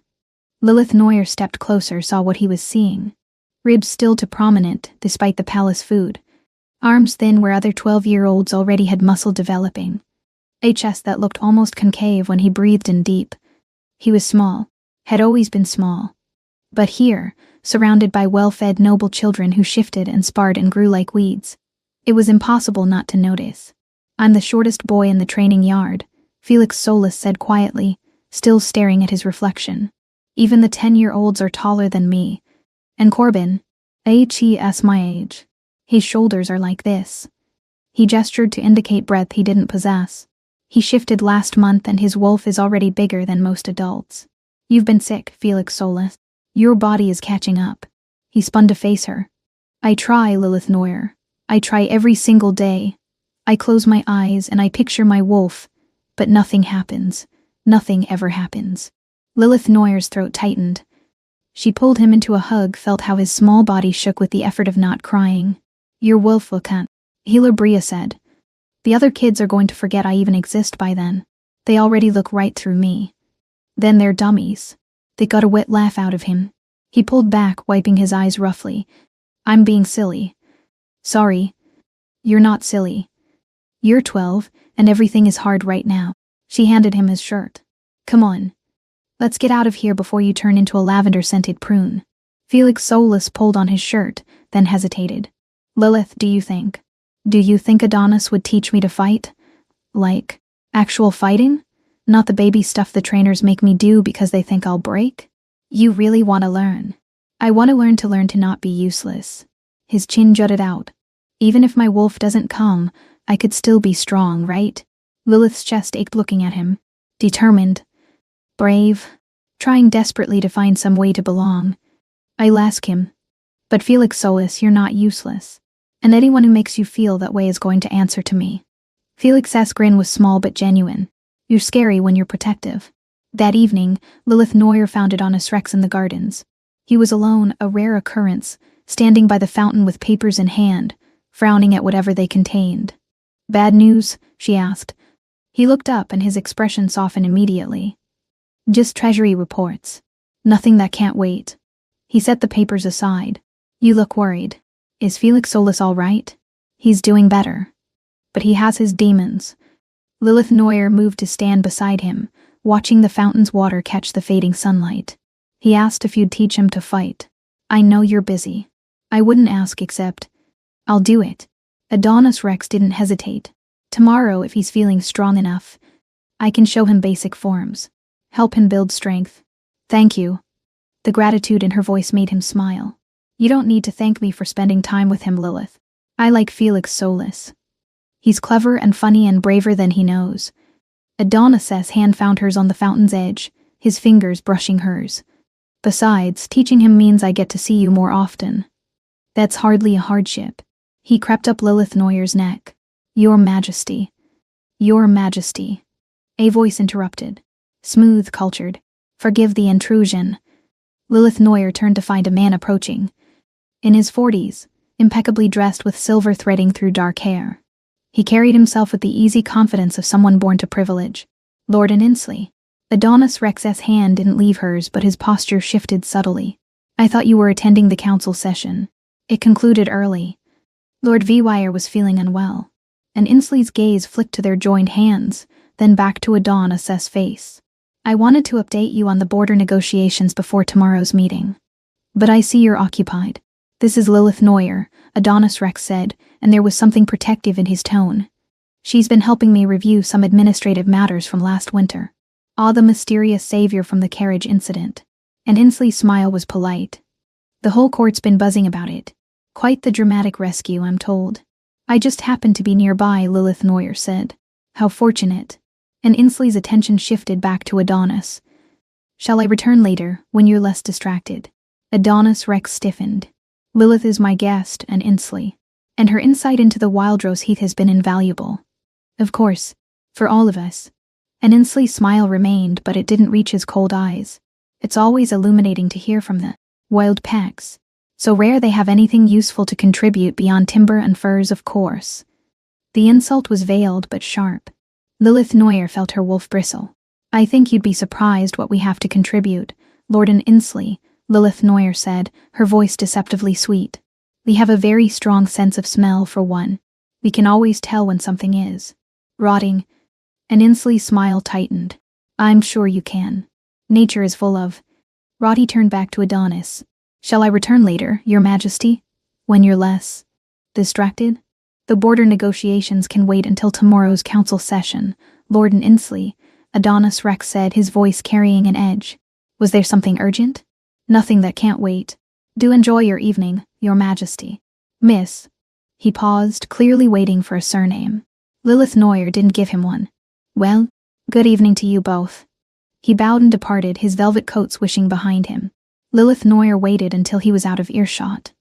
Lilith Noyer stepped closer, saw what he was seeing. Ribs still too prominent, despite the palace food. Arms thin where other 12-year-olds already had muscle developing. A chest that looked almost concave when he breathed in deep. He was small, had always been small. But here, surrounded by well-fed noble children who shifted and sparred and grew like weeds, it was impossible not to notice. I'm the shortest boy in the training yard, Felix Solis said quietly, still staring at his reflection. Even the 10-year-olds are taller than me. And Corbin, he's my age. His shoulders are like this. He gestured to indicate breadth he didn't possess. He shifted last month and his wolf is already bigger than most adults. You've been sick, Felix Solis. Your body is catching up. He spun to face her. I try, Lilith Noyer. I try every single day. I close my eyes and I picture my wolf, but nothing happens. Nothing ever happens. Lilith Noyer's throat tightened. She pulled him into a hug, felt how his small body shook with the effort of not crying. Your wolf will can't, Healer Bria said. The other kids are going to forget I even exist by then. They already look right through me. Then they're dummies. They got a wet laugh out of him. He pulled back, wiping his eyes roughly. I'm being silly. Sorry. You're not silly. You're 12, and everything is hard right now. She handed him his shirt. Come on. Let's get out of here before you turn into a lavender-scented prune. Felix Solus pulled on his shirt, then hesitated. Lilith, do you think Adonis would teach me to fight? Like, actual fighting? Not the baby stuff the trainers make me do because they think I'll break? You really want to learn? I want to learn to not be useless. His chin jutted out. Even if my wolf doesn't come, I could still be strong, right? Lilith's chest ached looking at him. Determined. Brave. Trying desperately to find some way to belong. I'll ask him. But Felix Solus, you're not useless. And anyone who makes you feel that way is going to answer to me. Felix's grin was small but genuine. You're scary when you're protective. That evening, Lilith Neuer found Adonis Rex in the gardens. He was alone, a rare occurrence, standing by the fountain with papers in hand, frowning at whatever they contained. Bad news? She asked. He looked up and his expression softened immediately. Just treasury reports. Nothing that can't wait. He set the papers aside. You look worried. Is Felix Solus all right? He's doing better. But he has his demons. Lilith Neuer moved to stand beside him, watching the fountain's water catch the fading sunlight. He asked if you'd teach him to fight. I know you're busy. I wouldn't ask except, I'll do it. Adonis Rex didn't hesitate. Tomorrow, if he's feeling strong enough, I can show him basic forms. Help him build strength. Thank you. The gratitude in her voice made him smile. You don't need to thank me for spending time with him, Lilith. I like Felix Solus. He's clever and funny and braver than he knows. Adonis's hand found hers on the fountain's edge, his fingers brushing hers. Besides, teaching him means I get to see you more often. That's hardly a hardship. He crept up Lilith Neuer's neck. Your Majesty. Your Majesty. A voice interrupted. Smooth, cultured. Forgive the intrusion. Lilith Neuer turned to find a man approaching. In his 40s, impeccably dressed with silver threading through dark hair. He carried himself with the easy confidence of someone born to privilege. Lord Inslee. Adonis Rex's hand didn't leave hers, but his posture shifted subtly. I thought you were attending the council session. It concluded early. Lord Vwire was feeling unwell, and Inslee's gaze flicked to their joined hands, then back to Adonis's face. I wanted to update you on the border negotiations before tomorrow's meeting. But I see you're occupied. This is Lilith Neuer, Adonis Rex said, and there was something protective in his tone. She's been helping me review some administrative matters from last winter. The mysterious savior from the carriage incident. And Inslee's smile was polite. The whole court's been buzzing about it. Quite the dramatic rescue, I'm told. I just happened to be nearby, Lilith Neuer said. How fortunate. And Inslee's attention shifted back to Adonis. Shall I return later, when you're less distracted? Adonis Rex stiffened. Lilith is my guest, and Inslee. And her insight into the Wildrose Heath has been invaluable. Of course. For all of us. An Inslee's smile remained, but it didn't reach his cold eyes. It's always illuminating to hear from the wild packs. So rare they have anything useful to contribute beyond timber and furs, of course. The insult was veiled but sharp. Lilith Neuer felt her wolf bristle. I think you'd be surprised what we have to contribute, Lord Inslee, Lilith Neuer said, her voice deceptively sweet. We have a very strong sense of smell, for one. We can always tell when something is rotting. And Inslee's smile tightened. I'm sure you can. Nature is full of. Roddy turned back to Adonis. Shall I return later, Your Majesty? When you're less distracted? The border negotiations can wait until tomorrow's council session, Lord Inslee, Adonis Rex said, his voice carrying an edge. Was there something urgent? Nothing that can't wait. Do enjoy your evening, Your Majesty. Miss. He paused, clearly waiting for a surname. Lilith Neuer didn't give him one. Well, good evening to you both. He bowed and departed, his velvet coat swishing behind him. Lilith Neuer waited until he was out of earshot.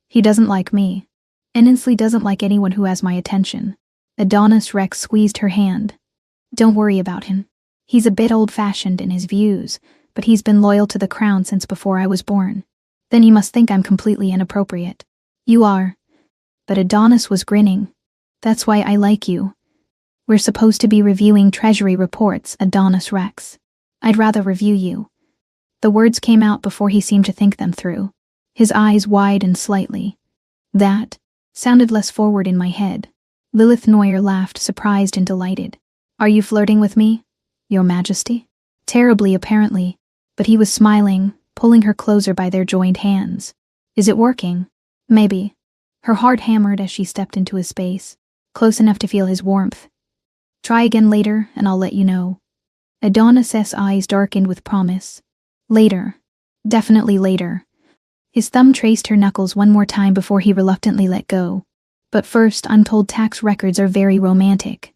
He doesn't like me. And Inslee doesn't like anyone who has my attention. Adonis Rex squeezed her hand. Don't worry about him. He's a bit old-fashioned in his views, but he's been loyal to the crown since before I was born. Then he must think I'm completely inappropriate. You are. But Adonis was grinning. That's why I like you. We're supposed to be reviewing treasury reports, Adonis Rex. I'd rather review you. The words came out before he seemed to think them through. His eyes widened slightly. That sounded less forward in my head. Lilith Neuer laughed, surprised and delighted. Are you flirting with me, Your Majesty? Terribly, apparently. But he was smiling, pulling her closer by their joined hands. Is it working? Maybe. Her heart hammered as she stepped into his space, close enough to feel his warmth. Try again later, and I'll let you know. Adonis's eyes darkened with promise. Later. Definitely later. His thumb traced her knuckles one more time before he reluctantly let go. But first, untold tax records are very romantic.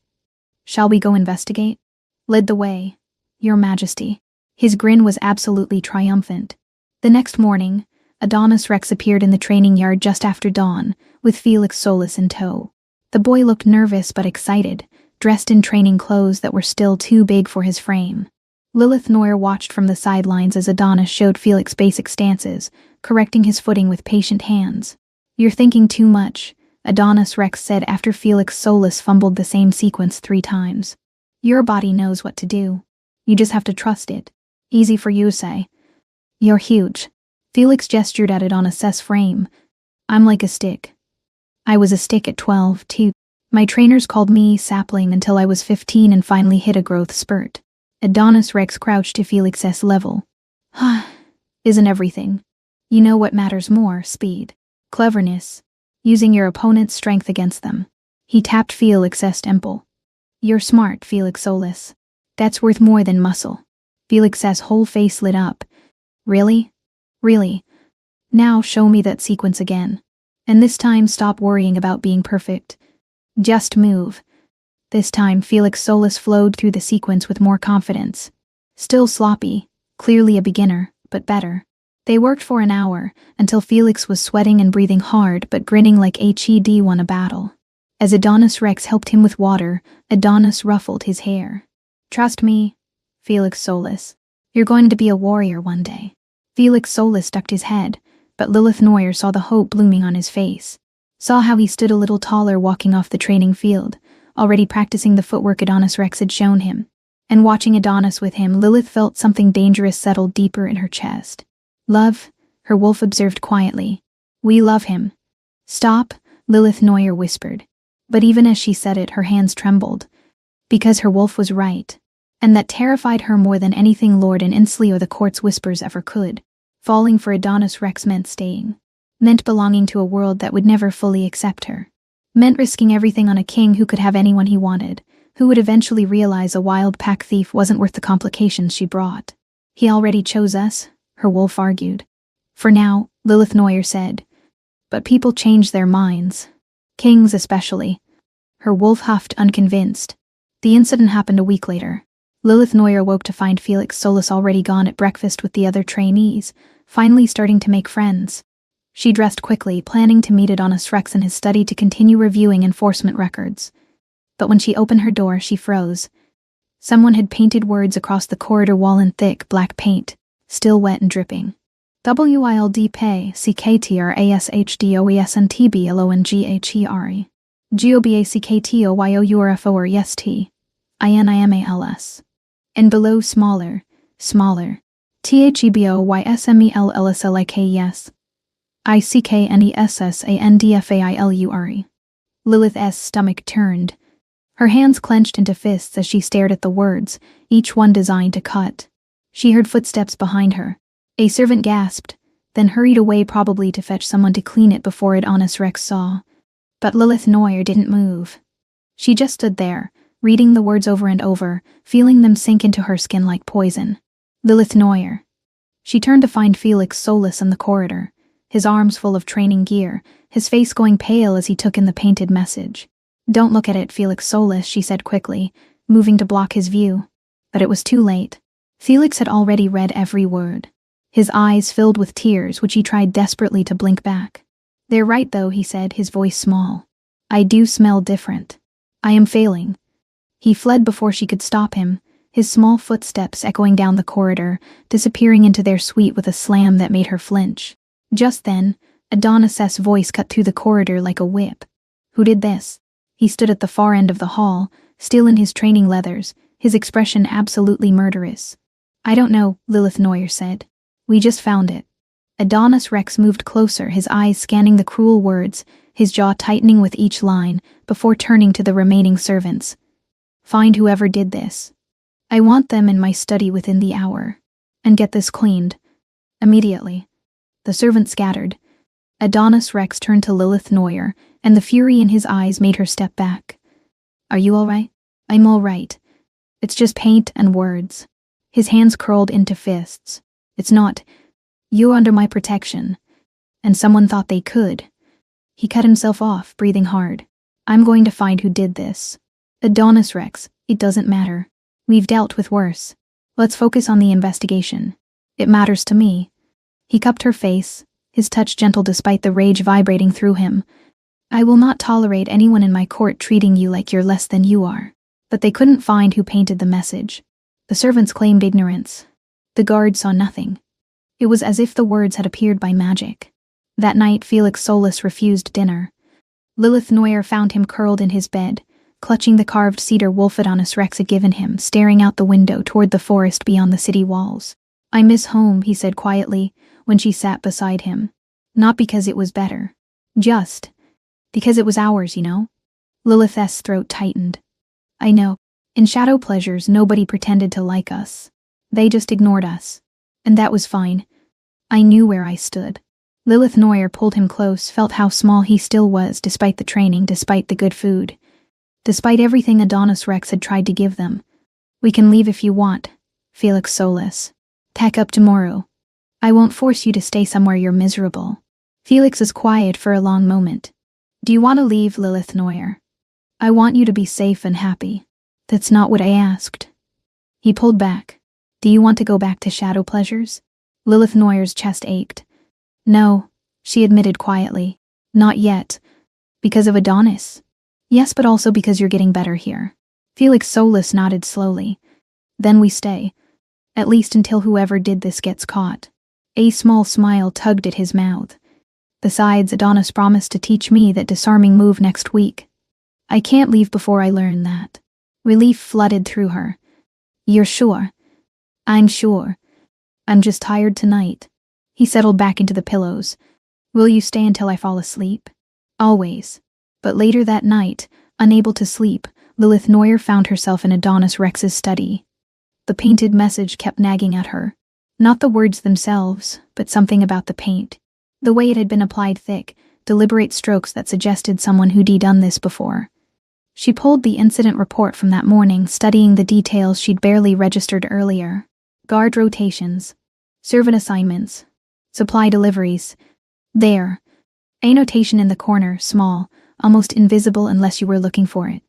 Shall we go investigate? Led the way. Your Majesty. His grin was absolutely triumphant. The next morning, Adonis Rex appeared in the training yard just after dawn, with Felix Solis in tow. The boy looked nervous but excited, dressed in training clothes that were still too big for his frame. Lilith Noir watched from the sidelines as Adonis showed Felix basic stances, correcting his footing with patient hands. You're thinking too much, Adonis Rex said after Felix Solis fumbled the same sequence 3 times. Your body knows what to do. You just have to trust it. Easy for you, say. You're huge. Felix gestured at Adonis's frame. I'm like a stick. I was a stick at 12, too. My trainers called me sapling until I was 15 and finally hit a growth spurt. Adonis Rex crouched to Felix's level. Isn't everything? You know what matters more, speed. Cleverness. Using your opponent's strength against them. He tapped Felix's temple. You're smart, Felix Solis. That's worth more than muscle. Felix's whole face lit up. Really? Really? Now show me that sequence again. And this time stop worrying about being perfect. Just move. This time Felix Solis flowed through the sequence with more confidence. Still sloppy, clearly a beginner, but better. They worked for an hour, until Felix was sweating and breathing hard but grinning like he'd won a battle. As Adonis Rex helped him with water, Adonis ruffled his hair. Trust me, Felix Solis. You're going to be a warrior one day. Felix Solis ducked his head, but Lilith Noir saw the hope blooming on his face. Saw how he stood a little taller walking off the training field, already practicing the footwork Adonis Rex had shown him. And watching Adonis with him, Lilith felt something dangerous settle deeper in her chest. Love, her wolf observed quietly. We love him. Stop, Lilith Noir whispered. But even as she said it, her hands trembled. Because her wolf was right. And that terrified her more than anything Lord and Inslee or the court's whispers ever could. Falling for Adonis Rex meant staying. Meant belonging to a world that would never fully accept her. Meant risking everything on a king who could have anyone he wanted, who would eventually realize a wild pack thief wasn't worth the complications she brought. He already chose us, her wolf argued. For now, Lilith Noir said. But people change their minds. Kings especially. Her wolf huffed, unconvinced. The incident happened a week later. Lilith Noir woke to find Felix Solis already gone at breakfast with the other trainees, finally starting to make friends. She dressed quickly, planning to meet Adonis Rex in his study to continue reviewing enforcement records. But when she opened her door, she froze. Someone had painted words across the corridor wall in thick, black paint, still wet and dripping. WILDP CKTRASHDOESNTBLONGHERE GOBACKTOYOURFOREST INIMALS. And below smaller. THEBOYSMELLSLIKES ICKNESSANDFAILURE. Lilith's stomach turned. Her hands clenched into fists as she stared at the words, each one designed to cut. She heard footsteps behind her. A servant gasped, then hurried away, probably to fetch someone to clean it before Adonis Rex saw. But Lilith Noir didn't move. She just stood there, reading the words over and over, feeling them sink into her skin like poison. Lilith Noir. She turned to find Felix Solis in the corridor, his arms full of training gear, his face going pale as he took in the painted message. Don't look at it, Felix Solis, she said quickly, moving to block his view. But it was too late. Felix had already read every word. His eyes filled with tears, which he tried desperately to blink back. They're right though, he said, his voice small. I do smell different. I am failing. He fled before she could stop him, his small footsteps echoing down the corridor, disappearing into their suite with a slam that made her flinch. Just then, Adonis's voice cut through the corridor like a whip. Who did this? He stood at the far end of the hall, still in his training leathers, his expression absolutely murderous. I don't know, Lilith Noir said. We just found it. Adonis Rex moved closer, his eyes scanning the cruel words, his jaw tightening with each line, before turning to the remaining servants. Find whoever did this. I want them in my study within the hour. And get this cleaned. Immediately. The servant scattered. Adonis Rex turned to Lilith Neuer, and the fury in his eyes made her step back. Are you all right? I'm all right. It's just paint and words. His hands curled into fists. It's not. You're under my protection. And someone thought they could. He cut himself off, breathing hard. I'm going to find who did this. Adonis Rex, it doesn't matter. We've dealt with worse. Let's focus on the investigation. It matters to me. He cupped her face, his touch gentle despite the rage vibrating through him. I will not tolerate anyone in my court treating you like you're less than you are. But they couldn't find who painted the message. The servants claimed ignorance. The guard saw nothing. It was as if the words had appeared by magic. That night, Felix Solis refused dinner. Lilith Neuer found him curled in his bed, clutching the carved cedar wolf Adonis Rex had given him, staring out the window toward the forest beyond the city walls. I miss home, he said quietly, when she sat beside him. Not because it was better. Just because it was ours, you know? Lilith's throat tightened. I know. In Shadow Pleasures, nobody pretended to like us. They just ignored us. And that was fine. I knew where I stood. Lilith Neuer pulled him close, felt how small he still was despite the training, despite the good food. Despite everything Adonis Rex had tried to give them. We can leave if you want, Felix Solis. Pack up tomorrow. I won't force you to stay somewhere you're miserable. Felix is quiet for a long moment. Do you want to leave, Lilith Neuer? I want you to be safe and happy. That's not what I asked. He pulled back. Do you want to go back to Shadow Pleasures? Lilith Neuer's chest ached. No, she admitted quietly. Not yet. Because of Adonis? Yes, but also because you're getting better here. Felix Solis nodded slowly. Then we stay. At least until whoever did this gets caught. A small smile tugged at his mouth. Besides, Adonis promised to teach me that disarming move next week. I can't leave before I learn that. Relief flooded through her. You're sure? I'm sure. I'm just tired tonight. He settled back into the pillows. Will you stay until I fall asleep? Always. But later that night, unable to sleep, Lilith Neuer found herself in Adonis Rex's study. The painted message kept nagging at her. Not the words themselves, but something about the paint. The way it had been applied thick, deliberate strokes that suggested someone who'd done this before. She pulled the incident report from that morning, studying the details she'd barely registered earlier. Guard rotations, servant assignments, supply deliveries. There. A notation in the corner, small, almost invisible unless you were looking for it.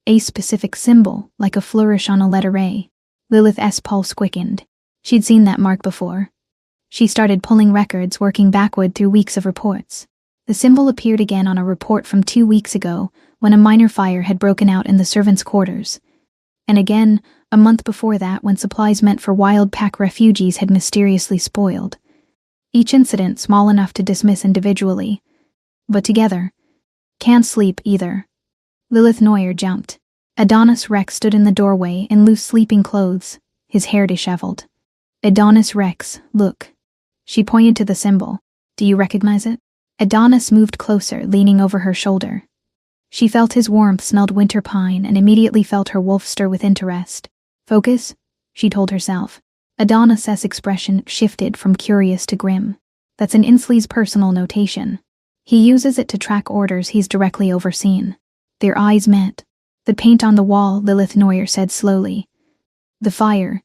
A specific symbol, like a flourish on a letter A. Lilith's pulse quickened. She'd seen that mark before. She started pulling records, working backward through weeks of reports. The symbol appeared again on a report from 2 weeks ago, when a minor fire had broken out in the servants' quarters. And again, a month before that, when supplies meant for wild pack refugees had mysteriously spoiled. Each incident small enough to dismiss individually. But together. Can't sleep either. Lilith Neuer jumped. Adonis Rex stood in the doorway in loose sleeping clothes, his hair disheveled. Adonis Rex, look. She pointed to the symbol. Do you recognize it? Adonis moved closer, leaning over her shoulder. She felt his warmth, smelled winter pine, and immediately felt her wolf stir with interest. Focus, she told herself. Adonis's expression shifted from curious to grim. That's an Inslee's personal notation. He uses it to track orders he's directly overseen. Their eyes met. The paint on the wall, Lilith Neuer said slowly. The fire.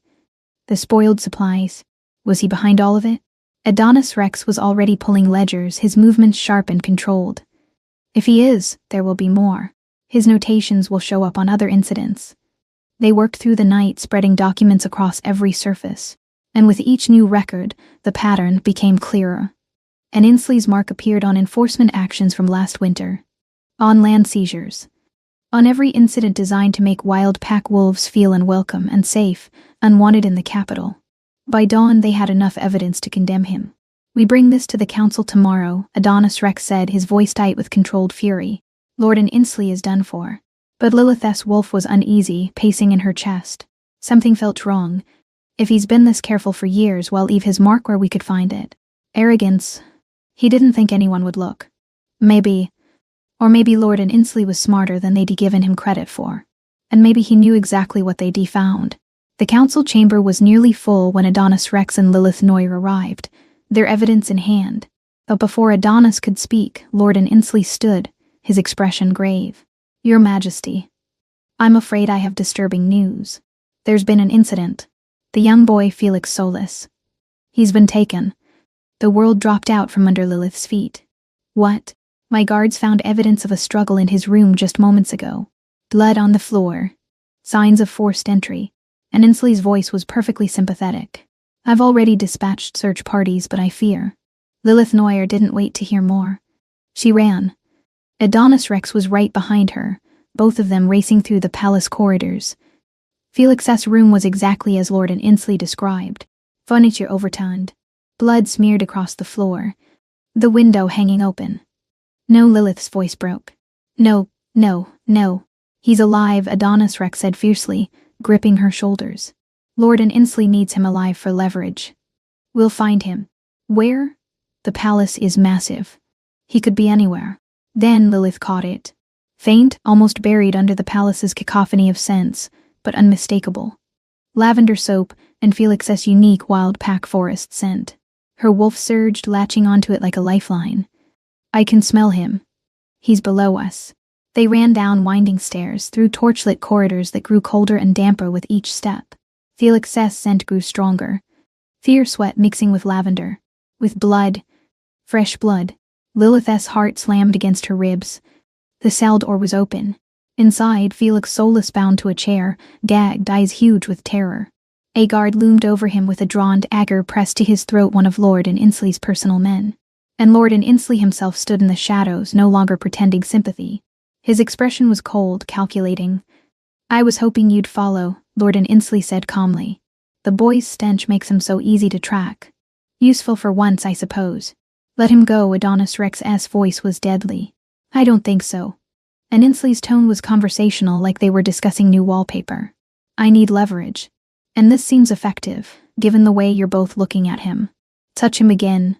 The spoiled supplies. Was he behind all of it? Adonis Rex was already pulling ledgers, his movements sharp and controlled. If he is, there will be more. His notations will show up on other incidents. They worked through the night, spreading documents across every surface. And with each new record, the pattern became clearer. An Inslee's mark appeared on enforcement actions from last winter. On land seizures. On every incident designed to make wild pack wolves feel unwelcome and safe, unwanted in the capital. By dawn, they had enough evidence to condemn him. We bring this to the council tomorrow, Adonis Rex said, his voice tight with controlled fury. Lord and Inslee is done for. But Lilith's wolf was uneasy, pacing in her chest. Something felt wrong. If he's been this careful for years, well, leave his mark where we could find it. Arrogance. He didn't think anyone would look. Maybe. Or maybe Lord and Inslee was smarter than they'd given him credit for. And maybe he knew exactly what they'd found. The council chamber was nearly full when Adonis Rex and Lilith Noir arrived, their evidence in hand. But before Adonis could speak, Lord Inslee stood, his expression grave. "Your Majesty, I'm afraid I have disturbing news. There's been an incident. The young boy Felix Solis. He's been taken." The world dropped out from under Lilith's feet. "What?" "My guards found evidence of a struggle in his room just moments ago. Blood on the floor. Signs of forced entry." And Inslee's voice was perfectly sympathetic. "I've already dispatched search parties, but I fear." Lilith Noir didn't wait to hear more. She ran. Adonis Rex was right behind her, both of them racing through the palace corridors. Felix's room was exactly as Lord Inslee described. Furniture overturned. Blood smeared across the floor. The window hanging open. "No," Lilith's voice broke. "No, no, no. He's alive," Adonis Rex said fiercely, gripping her shoulders. "Lord Inslee needs him alive for leverage. We'll find him." "Where?" "The palace is massive. He could be anywhere." Then Lilith caught it. Faint, almost buried under the palace's cacophony of scents, but unmistakable. Lavender soap and Felix's unique wild pack forest scent. Her wolf surged, latching onto it like a lifeline. "I can smell him. He's below us." They ran down winding stairs, through torchlit corridors that grew colder and damper with each step. Felix's scent grew stronger. Fear sweat mixing with lavender. With blood. Fresh blood. Lilith's heart slammed against her ribs. The cell door was open. Inside, Felix Solis bound to a chair, gagged, eyes huge with terror. A guard loomed over him with a drawn dagger pressed to his throat, one of Lord Inslee's personal men. And Lord Inslee himself stood in the shadows, no longer pretending sympathy. His expression was cold, calculating. "I was hoping you'd follow," Lord Inslee said calmly. "The boy's stench makes him so easy to track. Useful for once, I suppose." "Let him go," Adonis Rex's voice was deadly. "I don't think so." And Inslee's tone was conversational, like they were discussing new wallpaper. "I need leverage. And this seems effective, given the way you're both looking at him. Touch him again,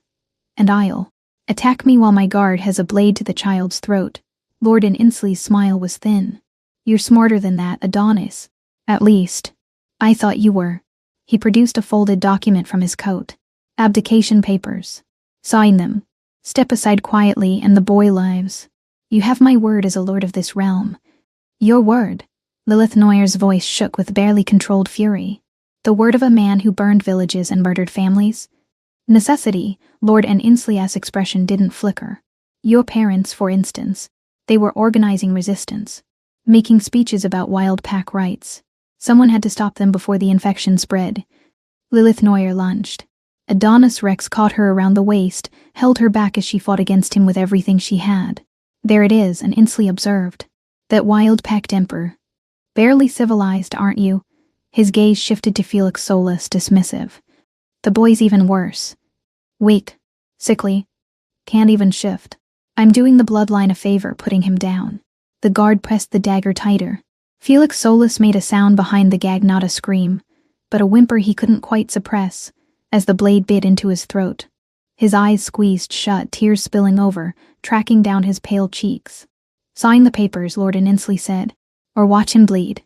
and I'll attack me while my guard has a blade to the child's throat." Lord Inslee's smile was thin. "You're smarter than that, Adonis. At least, I thought you were." He produced a folded document from his coat. "Abdication papers. Sign them. Step aside quietly, and the boy lives. You have my word as a lord of this realm." "Your word?" Lilith Noir's voice shook with barely controlled fury. "The word of a man who burned villages and murdered families?" "Necessity," Lord Inslee's expression didn't flicker. "Your parents, for instance. They were organizing resistance. Making speeches about wild pack rights. Someone had to stop them before the infection spread." Lilith Noir lunged. Adonis Rex caught her around the waist, held her back as she fought against him with everything she had. "There it is," and Inslee observed. "That wild pack temper. Barely civilized, aren't you?" His gaze shifted to Felix Solis, dismissive. "The boy's even worse. Weak. Sickly. Can't even shift. I'm doing the bloodline a favor, putting him down." The guard pressed the dagger tighter. Felix Solis made a sound behind the gag, not a scream, but a whimper he couldn't quite suppress, as the blade bit into his throat. His eyes squeezed shut, tears spilling over, tracking down his pale cheeks. "Sign the papers," Lord Inslee said, "or watch him bleed."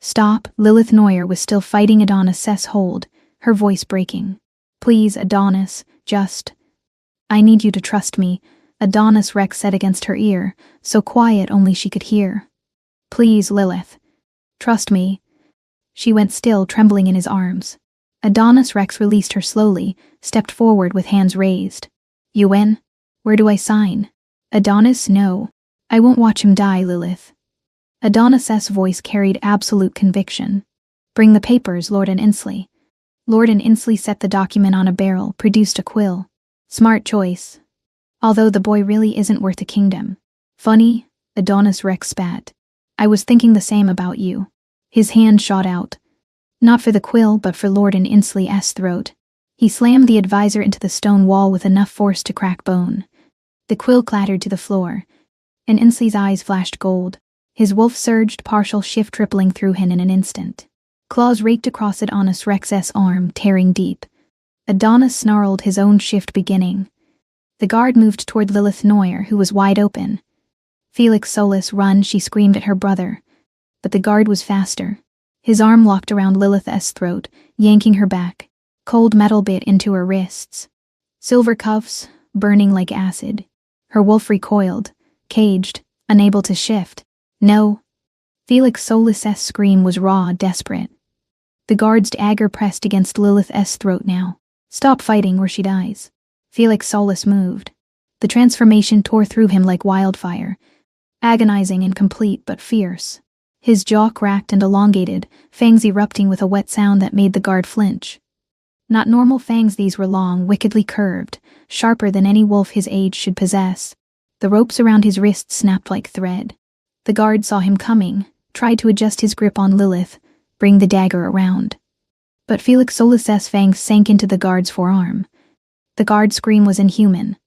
"Stop." Lilith Noir was still fighting Adonis's hold, her voice breaking. "Please, Adonis, just... I need you to trust me," Adonis Rex said against her ear, so quiet only she could hear. "Please, Lilith. Trust me." She went still, trembling in his arms. Adonis Rex released her slowly, stepped forward with hands raised. "You in? Where do I sign?" "Adonis, no. I won't watch him die, Lilith." Adonis's voice carried absolute conviction. "Bring the papers, Lord Inslee." Lord Inslee set the document on a barrel, produced a quill. "Smart choice. Although the boy really isn't worth a kingdom." "Funny," Adonis Rex spat. "I was thinking the same about you." His hand shot out. Not for the quill, but for Lord Inslee's throat. He slammed the advisor into the stone wall with enough force to crack bone. The quill clattered to the floor, and Inslee's eyes flashed gold. His wolf surged, partial shift rippling through him in an instant. Claws raked across Adonis Rex's arm, tearing deep. Adonis snarled, his own shift beginning. The guard moved toward Lilith Noir, who was wide open. "Felix Solis, run," she screamed at her brother. But the guard was faster. His arm locked around Lilith's throat, yanking her back. Cold metal bit into her wrists. Silver cuffs, burning like acid. Her wolf recoiled, caged, unable to shift. No. Felix Solis's scream was raw, desperate. The guard's dagger pressed against Lilith's throat now. Stop fighting or she dies. Felix Solis moved. The transformation tore through him like wildfire. Agonizing and complete but fierce. His jaw cracked and elongated, fangs erupting with a wet sound that made the guard flinch. Not normal fangs, these were long, wickedly curved, sharper than any wolf his age should possess. The ropes around his wrists snapped like thread. The guard saw him coming, tried to adjust his grip on Lilith, bring the dagger around. But Felix Solis's fangs sank into the guard's forearm. The guard's scream was inhuman.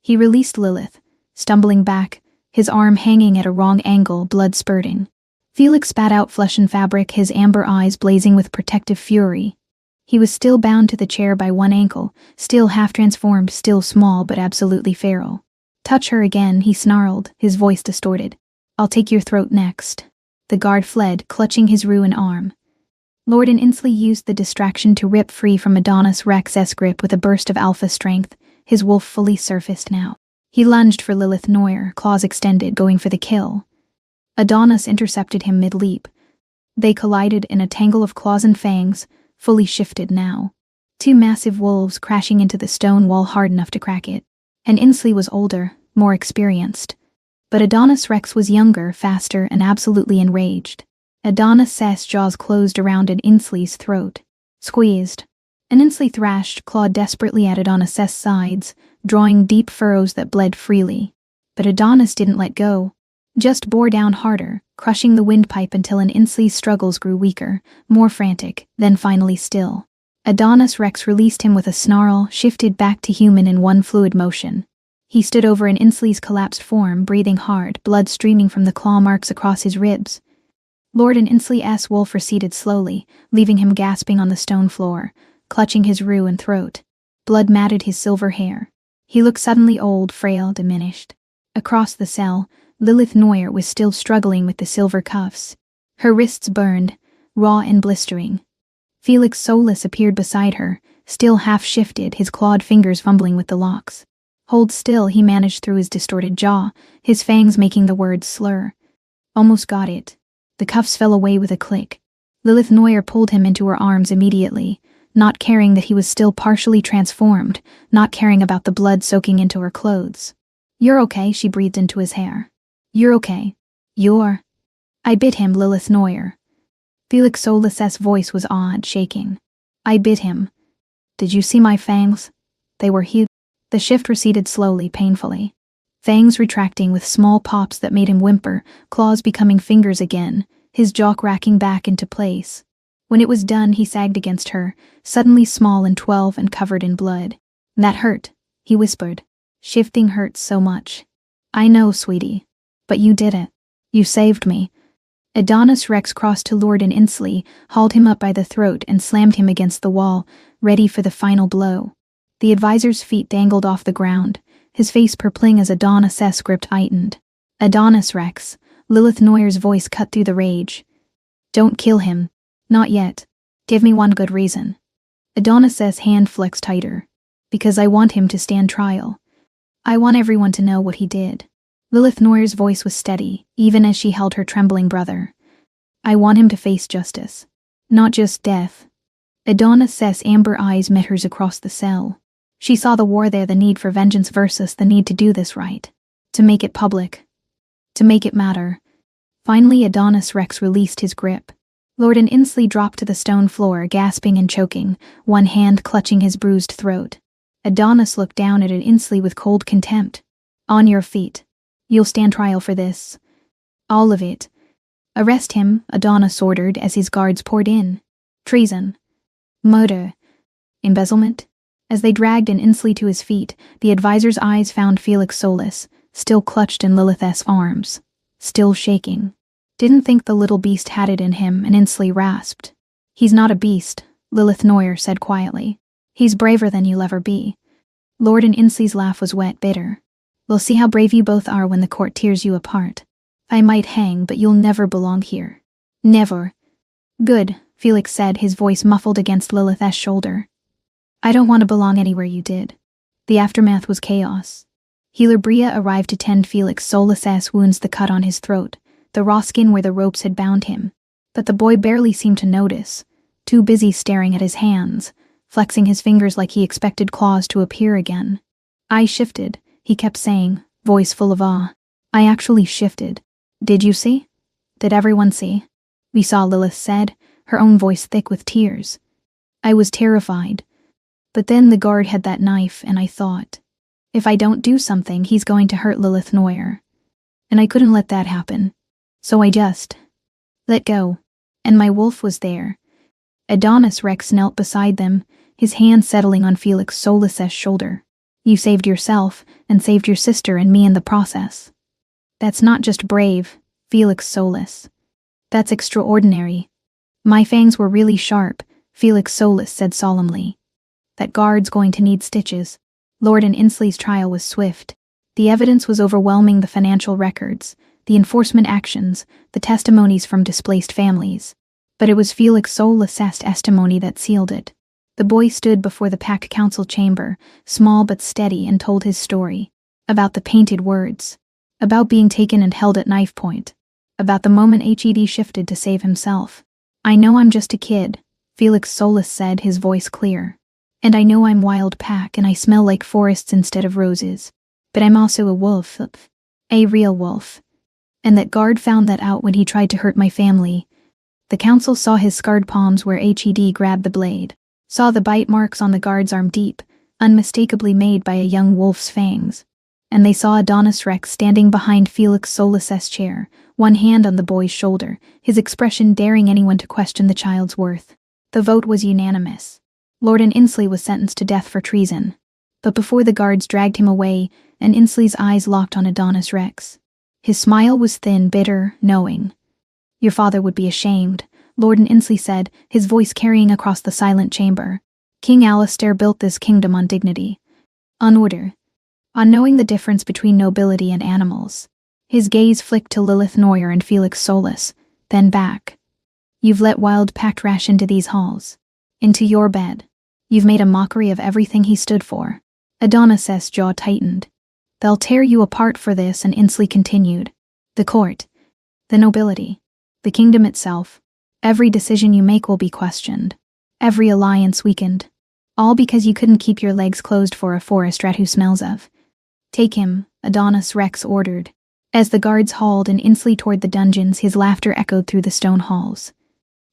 He released Lilith, stumbling back, his arm hanging at a wrong angle, blood spurting. Felix spat out flesh and fabric, his amber eyes blazing with protective fury. He was still bound to the chair by one ankle, still half-transformed, still small but absolutely feral. Touch her again, he snarled, his voice distorted. I'll take your throat next. The guard fled, clutching his ruined arm. Lord Inslee used the distraction to rip free from Adonis Rex's grip with a burst of alpha strength, his wolf fully surfaced now. He lunged for Lilith Neuer, claws extended, going for the kill. Adonis intercepted him mid-leap. They collided in a tangle of claws and fangs, fully shifted now. Two massive wolves crashing into the stone wall hard enough to crack it. And Inslee was older, more experienced. But Adonis Rex was younger, faster, and absolutely enraged. Adonis's jaws closed around Inslee's throat. Squeezed. And Inslee thrashed, clawed desperately at Adonis's sides, drawing deep furrows that bled freely. But Adonis didn't let go. Just bore down harder, crushing the windpipe until Inslee's struggles grew weaker, more frantic, then finally still. Adonis Rex released him with a snarl, shifted back to human in one fluid motion. He stood over Inslee's collapsed form, breathing hard, blood streaming from the claw marks across his ribs. Lord Inslee's wolf receded slowly, leaving him gasping on the stone floor, clutching his ruined throat. Blood matted his silver hair. He looked suddenly old, frail, diminished. Across the cell, Lilith Neuer was still struggling with the silver cuffs. Her wrists burned, raw and blistering. Felix Solis appeared beside her, still half-shifted, his clawed fingers fumbling with the locks. Hold still, he managed through his distorted jaw, his fangs making the words slur. Almost got it. The cuffs fell away with a click. Lilith Neuer pulled him into her arms immediately, not caring that he was still partially transformed, not caring about the blood soaking into her clothes. You're okay, she breathed into his hair. You're okay. You're... I bit him, Lilith Neuer. Felix Solis's voice was odd, shaking. I bit him. Did you see my fangs? They were huge. The shift receded slowly, painfully. Fangs retracting with small pops that made him whimper, claws becoming fingers again, his jaw cracking back into place. When it was done, he sagged against her, suddenly small and 12 and covered in blood. That hurt, he whispered. Shifting hurts so much. I know, sweetie. But you did it. You saved me. Adonis Rex crossed to Lord Inslee, hauled him up by the throat and slammed him against the wall, ready for the final blow. The advisor's feet dangled off the ground, his face purpling as Adonis's grip tightened. Adonis Rex, Lilith Neuer's voice cut through the rage. Don't kill him. Not yet. Give me one good reason. Adonis's hand flexed tighter. Because I want him to stand trial. I want everyone to know what he did. Lilith Neuer's voice was steady, even as she held her trembling brother. I want him to face justice. Not just death. Adonis's amber eyes met hers across the cell. She saw the war there, the need for vengeance versus the need to do this right. To make it public. To make it matter. Finally, Adonis Rex released his grip. Lord Inslee dropped to the stone floor, gasping and choking, one hand clutching his bruised throat. Adonis looked down at Inslee with cold contempt. On your feet. You'll stand trial for this. All of it. Arrest him, Adonis ordered as his guards poured in. Treason. Murder. Embezzlement. As they dragged Inslee to his feet, the advisor's eyes found Felix Solis, still clutched in Lilith's arms. Still shaking. Didn't think the little beast had it in him, and Inslee rasped. He's not a beast, Lilith Neuer said quietly. He's braver than you'll ever be. Lord Inslee's laugh was wet, bitter. We'll see how brave you both are when the court tears you apart. I might hang, but you'll never belong here. Never. Good, Felix said, his voice muffled against Lilith's shoulder. I don't want to belong anywhere you did. The aftermath was chaos. Healer Bria arrived to tend Felix Solis's wounds, the cut on his throat, the raw skin where the ropes had bound him. But the boy barely seemed to notice, too busy staring at his hands, flexing his fingers like he expected claws to appear again. I shifted, he kept saying, voice full of awe. I actually shifted. Did you see? Did everyone see? We saw, Lilith said, her own voice thick with tears. I was terrified. But then the guard had that knife, and I thought, if I don't do something, he's going to hurt Lilith Neuer. And I couldn't let that happen. So I just let go. And my wolf was there. Adonis Rex knelt beside them, his hand settling on Felix Solis's shoulder. You saved yourself, and saved your sister and me in the process. That's not just brave, Felix Solis. That's extraordinary. My fangs were really sharp, Felix Solis said solemnly. That guard's going to need stitches. Lord and Inslee's trial was swift. The evidence was overwhelming, the financial records, the enforcement actions, the testimonies from displaced families. But it was Felix Solis's testimony that sealed it. The boy stood before the packed council chamber, small but steady, and told his story. About the painted words. About being taken and held at knife point. About the moment HED shifted to save himself. I know I'm just a kid, Felix Solis said, his voice clear. And I know I'm wild pack and I smell like forests instead of roses. But I'm also a wolf. A real wolf. And that guard found that out when he tried to hurt my family. The council saw his scarred palms where HED grabbed the blade. Saw the bite marks on the guard's arm, deep, unmistakably made by a young wolf's fangs. And they saw Adonis Rex standing behind Felix Solis's chair, one hand on the boy's shoulder, his expression daring anyone to question the child's worth. The vote was unanimous. Lord Inslee was sentenced to death for treason. But before the guards dragged him away, and Inslee's eyes locked on Adonis Rex. His smile was thin, bitter, knowing. Your father would be ashamed, Lord Inslee said, his voice carrying across the silent chamber. King Alistair built this kingdom on dignity. On order. On knowing the difference between nobility and animals. His gaze flicked to Lilith Neuer and Felix Solis, then back. You've let wild pack rash into these halls. Into your bed. You've made a mockery of everything he stood for. Adonis's jaw tightened. They'll tear you apart for this, and Inslee continued. The court. The nobility. The kingdom itself. Every decision you make will be questioned. Every alliance weakened. All because you couldn't keep your legs closed for a forest rat who smells of. Take him, Adonis Rex ordered. As the guards hauled and Inslee toward the dungeons, his laughter echoed through the stone halls.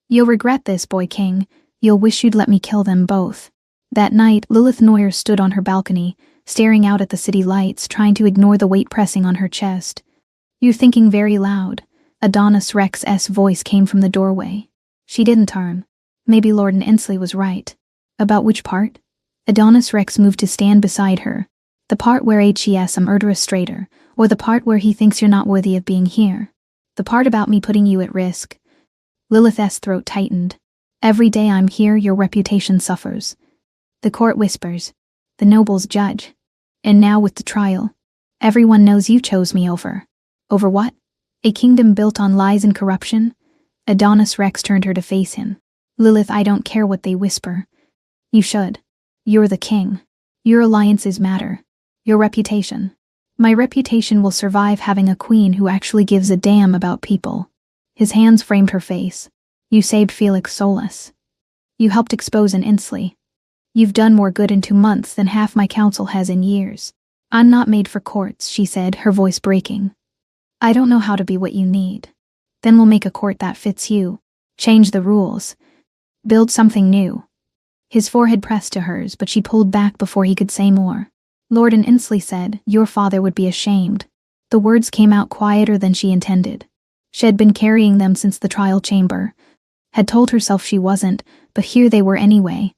You'll regret this, boy king. You'll wish you'd let me kill them both. That night, Lilith Neuer stood on her balcony, staring out at the city lights, trying to ignore the weight pressing on her chest. You're thinking very loud. Adonis Rex's voice came from the doorway. She didn't turn. Maybe Lord Inslee was right. About which part? Adonis Rex moved to stand beside her. The part where HES a murderous traitor, or the part where he thinks you're not worthy of being here. The part about me putting you at risk. Lilith's throat tightened. Every day I'm here, your reputation suffers. The court whispers. The nobles judge. And now with the trial. Everyone knows you chose me over. Over what? A kingdom built on lies and corruption? Adonis Rex turned her to face him. Lilith, I don't care what they whisper. You should. You're the king. Your alliances matter. Your reputation. My reputation will survive having a queen who actually gives a damn about people. His hands framed her face. You saved Felix Solis. You helped expose an Inslee. You've done more good in 2 months than half my council has in years. I'm not made for courts, she said, her voice breaking. I don't know how to be what you need. Then we'll make a court that fits you. Change the rules. Build something new. His forehead pressed to hers, but she pulled back before he could say more. Lord Inslee said, your father would be ashamed. The words came out quieter than she intended. She had been carrying them since the trial chamber. Had told herself she wasn't, but here they were anyway.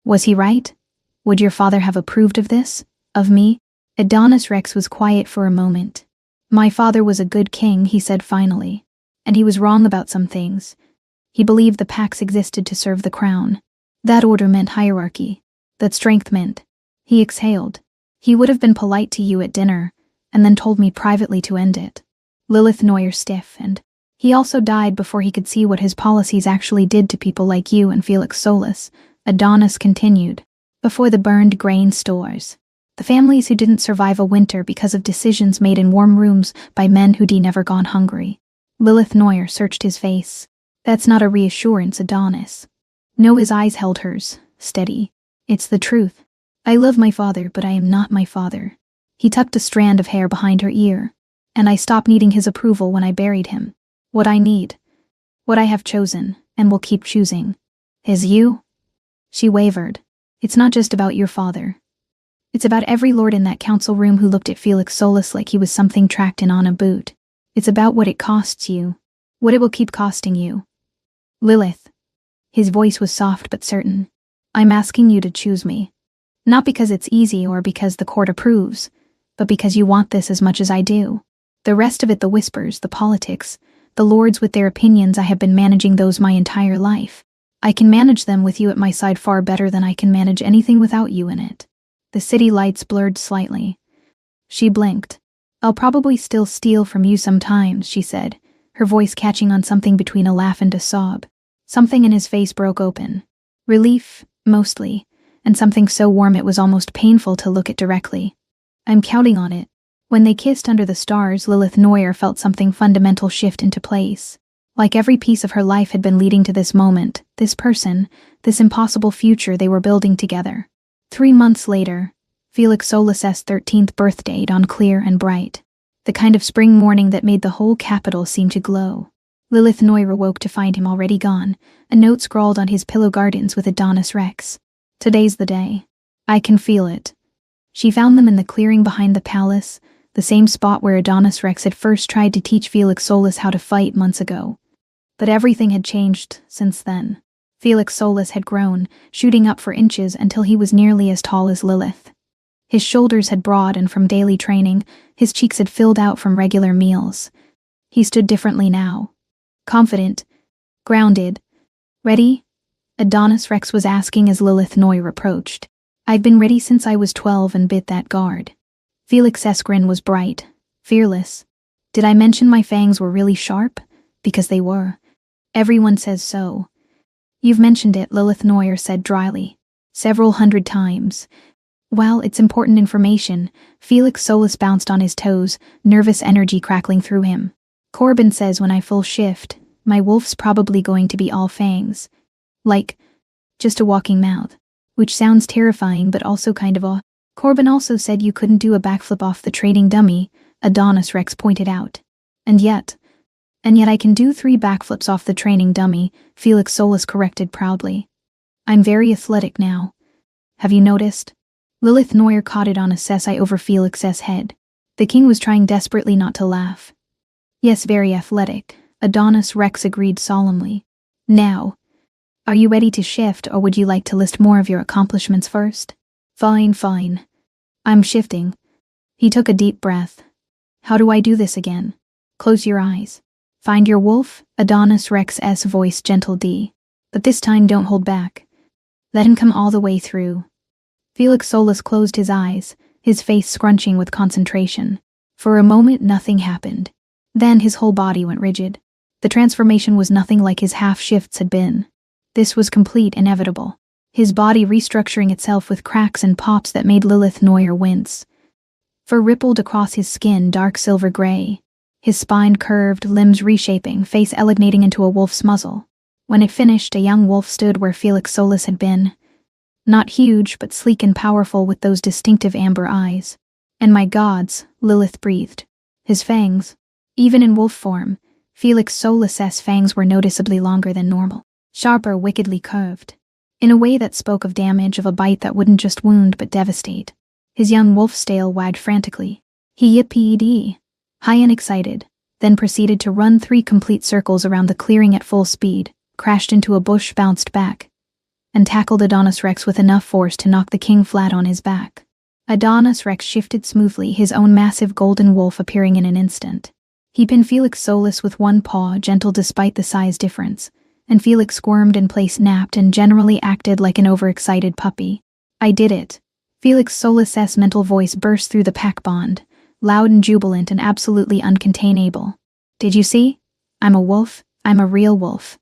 Was he right? Would your father have approved of this? Of me? Adonis Rex was quiet for a moment. My father was a good king, he said finally. And he was wrong about some things. He believed the pacts existed to serve the crown. That order meant hierarchy. That strength meant. He exhaled. He would have been polite to you at dinner, and then told me privately to end it. Lilith Neuer stiff, and He also died before he could see what his policies actually did to people like you and Felix Solus, Adonis continued. Before the burned grain stores. The families who didn't survive a winter because of decisions made in warm rooms by men who'd never gone hungry. Lilith Neuer searched his face. That's not a reassurance, Adonis. No, his eyes held hers, steady. It's the truth. I love my father, but I am not my father. He tucked a strand of hair behind her ear. And I stopped needing his approval when I buried him. What I need, what I have chosen, and will keep choosing, is you. She wavered. It's not just about your father. It's about every lord in that council room who looked at Felix Solus like he was something tracked in on a boot. It's about what it costs you, what it will keep costing you. Lilith. His voice was soft but certain. I'm asking you to choose me. Not because it's easy or because the court approves, but because you want this as much as I do. The rest of it, the whispers, the politics, the lords with their opinions, I have been managing those my entire life. I can manage them with you at my side far better than I can manage anything without you in it. The city lights blurred slightly. She blinked. I'll probably still steal from you sometimes, she said, her voice catching on something between a laugh and a sob. Something in his face broke open. Relief, mostly, and something so warm it was almost painful to look at directly. I'm counting on it. When they kissed under the stars, Lilith Neuer felt something fundamental shift into place. Like every piece of her life had been leading to this moment, this person, this impossible future they were building together. 3 months later, Felix Solus's 13th birthday dawned clear and bright. The kind of spring morning that made the whole capital seem to glow. Lilith Neuer woke to find him already gone, a note scrawled on his pillow gardens with Adonis Rex. Today's the day. I can feel it. She found them in the clearing behind the palace, the same spot where Adonis Rex had first tried to teach Felix Solus how to fight months ago. But everything had changed since then. Felix Solus had grown, shooting up for inches until he was nearly as tall as Lilith. His shoulders had broadened from daily training, his cheeks had filled out from regular meals. He stood differently now. Confident, grounded. Ready? Adonis Rex was asking as Lilith Neuer approached. I've been ready since I was 12 and bit that guard. Felix's grin was bright, fearless. Did I mention my fangs were really sharp? Because they were. Everyone says so. You've mentioned it, Lilith Neuer said dryly. Several hundred times. Well, it's important information. Felix Solus bounced on his toes, nervous energy crackling through him. Corbin says when I full shift, my wolf's probably going to be all fangs. Like, just a walking mouth. Which sounds terrifying but also kind of awe. Corbin also said you couldn't do a backflip off the trading dummy, Adonis Rex pointed out. And yet I can do 3 backflips off the training dummy, Felix Solus corrected proudly. I'm very athletic now. Have you noticed? Lilith Neuer caught it on a sessi over Felix's head. The king was trying desperately not to laugh. Yes, very athletic, Adonis Rex agreed solemnly. Now, are you ready to shift, or would you like to list more of your accomplishments first? Fine. I'm shifting. He took a deep breath. How do I do this again? Close your eyes. Find your wolf, Adonis Rex's voice gentle D. But this time don't hold back. Let him come all the way through. Felix Solus closed his eyes, his face scrunching with concentration. For a moment nothing happened. Then his whole body went rigid. The transformation was nothing like his half-shifts had been. This was complete, inevitable. His body restructuring itself with cracks and pops that made Lilith Neuer wince. Fur rippled across his skin, dark silver gray. His spine curved, limbs reshaping, face elongating into a wolf's muzzle. When it finished, a young wolf stood where Felix Solus had been. Not huge, but sleek and powerful with those distinctive amber eyes. And my gods, Lilith breathed. His fangs. Even in wolf form, Felix Solus's fangs were noticeably longer than normal. Sharper, wickedly curved. In a way that spoke of damage, of a bite that wouldn't just wound but devastate. His young wolf's tail wagged frantically. He yipped, high and excited, then proceeded to run 3 complete circles around the clearing at full speed, crashed into a bush, bounced back, and tackled Adonis Rex with enough force to knock the king flat on his back. Adonis Rex shifted smoothly, his own massive golden wolf appearing in an instant. He pinned Felix Solus with one paw, gentle despite the size difference, and Felix squirmed in place, napped, and generally acted like an overexcited puppy. I did it. Felix Solus's mental voice burst through the pack bond, loud and jubilant and absolutely uncontainable. Did you see? I'm a wolf. I'm a real wolf.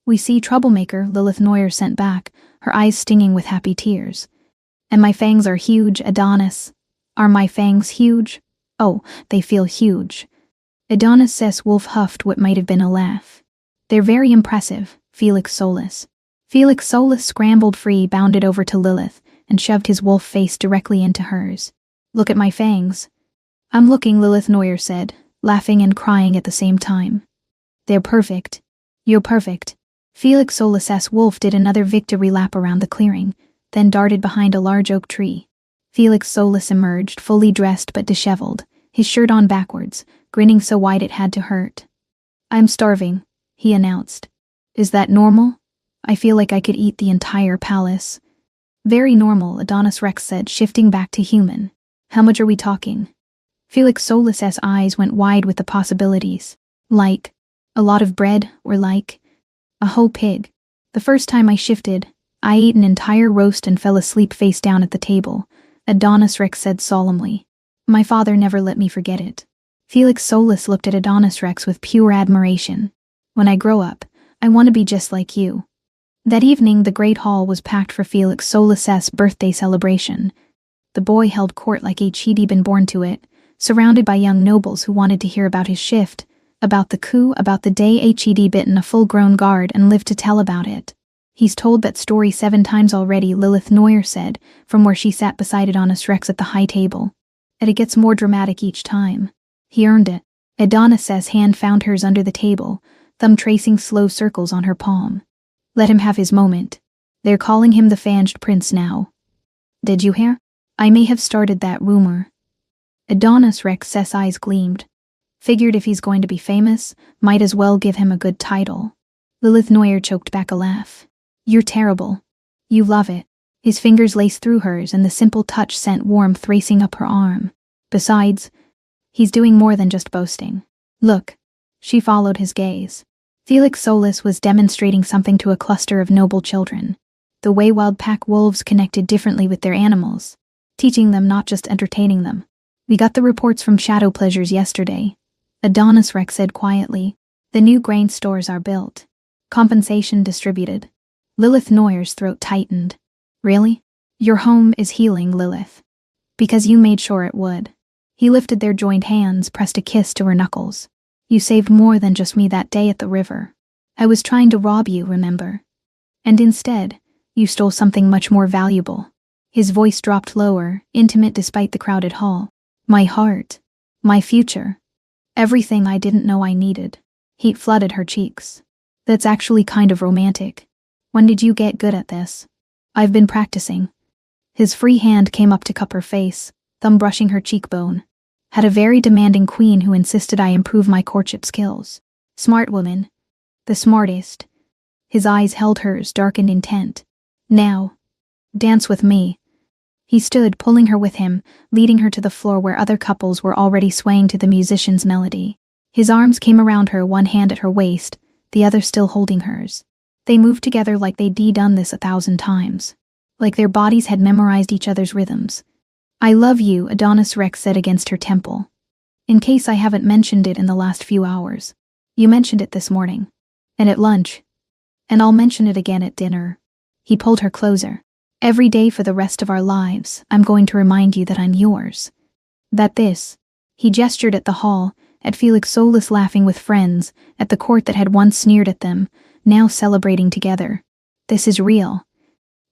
We see troublemaker, Lilith Neuer sent back, her eyes stinging with happy tears. And my fangs are huge, Adonis. Are my fangs huge? Oh, they feel huge. Adonis says Wolf huffed what might have been a laugh. They're very impressive, Felix Solus. Felix Solus scrambled free, bounded over to Lilith, and shoved his wolf face directly into hers. Look at my fangs. I'm looking, Lilith Neuer said, laughing and crying at the same time. They're perfect. You're perfect. Felix Solus's wolf did another victory lap around the clearing, then darted behind a large oak tree. Felix Solus emerged, fully dressed but disheveled, his shirt on backwards, grinning so wide it had to hurt. I'm starving, he announced. Is that normal? I feel like I could eat the entire palace. Very normal, Adonis Rex said, shifting back to human. How much are we talking? Felix Solus's eyes went wide with the possibilities. Like, a lot of bread, or like, a whole pig. The first time I shifted, I ate an entire roast and fell asleep face down at the table, Adonis Rex said solemnly. My father never let me forget it. Felix Solus looked at Adonis Rex with pure admiration. When I grow up, I want to be just like you. That evening, the great hall was packed for Felix Solus's birthday celebration. The boy held court like he'd been born to it, surrounded by young nobles who wanted to hear about his shift, about the coup, about the day he'd bitten a full-grown guard and lived to tell about it. He's told that story 7 times already, Lilith Neuer said, from where she sat beside Adonis Rex at the high table. And it gets more dramatic each time. He earned it. Adonis's hand found hers under the table, thumb tracing slow circles on her palm. Let him have his moment. They're calling him the Fanged Prince now. Did you hear? I may have started that rumor. Adonis Rex's eyes gleamed. Figured if he's going to be famous, might as well give him a good title. Lilith Neuer choked back a laugh. You're terrible. You love it. His fingers laced through hers and the simple touch sent warmth racing up her arm. Besides, he's doing more than just boasting. Look. She followed his gaze. Felix Solus was demonstrating something to a cluster of noble children. The way wild pack wolves connected differently with their animals. Teaching them, not just entertaining them. We got the reports from Shadow Pleasures yesterday. Adonis Rex said quietly. The new grain stores are built. Compensation distributed. Lilith Neuer's throat tightened. Really? Your home is healing, Lilith. Because you made sure it would. He lifted their joined hands, pressed a kiss to her knuckles. You saved more than just me that day at the river. I was trying to rob you, remember? And instead, you stole something much more valuable. His voice dropped lower, intimate despite the crowded hall. My heart. My future. Everything I didn't know I needed. Heat flooded her cheeks. That's actually kind of romantic. When did you get good at this? I've been practicing. His free hand came up to cup her face, thumb brushing her cheekbone. Had a very demanding queen who insisted I improve my courtship skills. Smart woman. The smartest. His eyes held hers, dark and intent. Now. Dance with me. He stood, pulling her with him, leading her to the floor where other couples were already swaying to the musician's melody. His arms came around her, one hand at her waist, the other still holding hers. They moved together like they'd done this 1,000 times. Like their bodies had memorized each other's rhythms. I love you, Adonis Rex said against her temple. In case I haven't mentioned it in the last few hours. You mentioned it this morning. And at lunch. And I'll mention it again at dinner. He pulled her closer. Every day for the rest of our lives, I'm going to remind you that I'm yours. That this. He gestured at the hall, at Felix Solus laughing with friends, at the court that had once sneered at them, now celebrating together. This is real.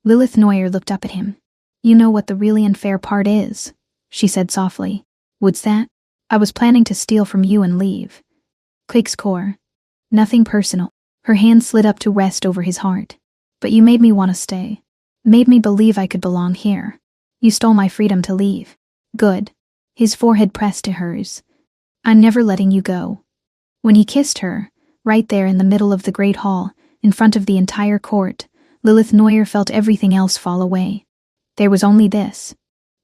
Lilith Neuer looked up at him. You know what the really unfair part is, she said softly. What's that? I was planning to steal from you and leave. Quake's core. Nothing personal. Her hand slid up to rest over his heart. But you made me want to stay. Made me believe I could belong here. You stole my freedom to leave. Good. His forehead pressed to hers. I'm never letting you go. When he kissed her, right there in the middle of the great hall, in front of the entire court, Lilith Neuer felt everything else fall away. There was only this.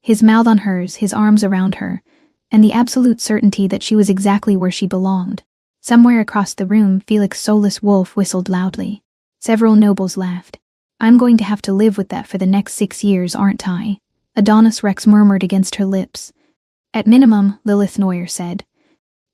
His mouth on hers, his arms around her, and the absolute certainty that she was exactly where she belonged. Somewhere across the room, Felix Solus Wolf whistled loudly. Several nobles laughed. I'm going to have to live with that for the next 6 years, aren't I? Adonis Rex murmured against her lips. At minimum, Lilith Neuer said.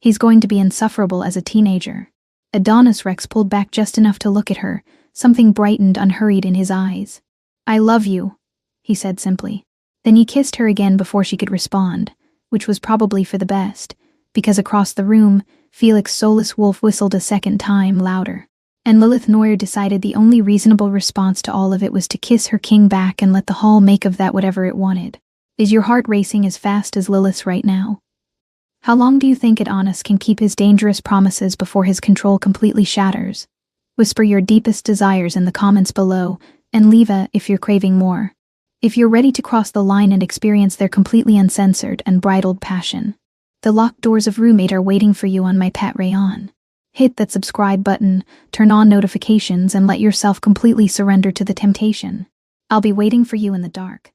He's going to be insufferable as a teenager. Adonis Rex pulled back just enough to look at her. Something brightened unhurried in his eyes. "I love you," he said simply. Then he kissed her again before she could respond, which was probably for the best, because across the room, Felix Soulless Wolf whistled a second time, louder. And Lilith Noir decided the only reasonable response to all of it was to kiss her king back and let the hall make of that whatever it wanted. Is your heart racing as fast as Lilith's right now? How long do you think Adonis can keep his dangerous promises before his control completely shatters? Whisper your deepest desires in the comments below, and leave a if you're craving more. If you're ready to cross the line and experience their completely uncensored and bridled passion. The locked doors of Room 8 are waiting for you on my Pat Rayon. Hit that subscribe button, turn on notifications, and let yourself completely surrender to the temptation. I'll be waiting for you in the dark.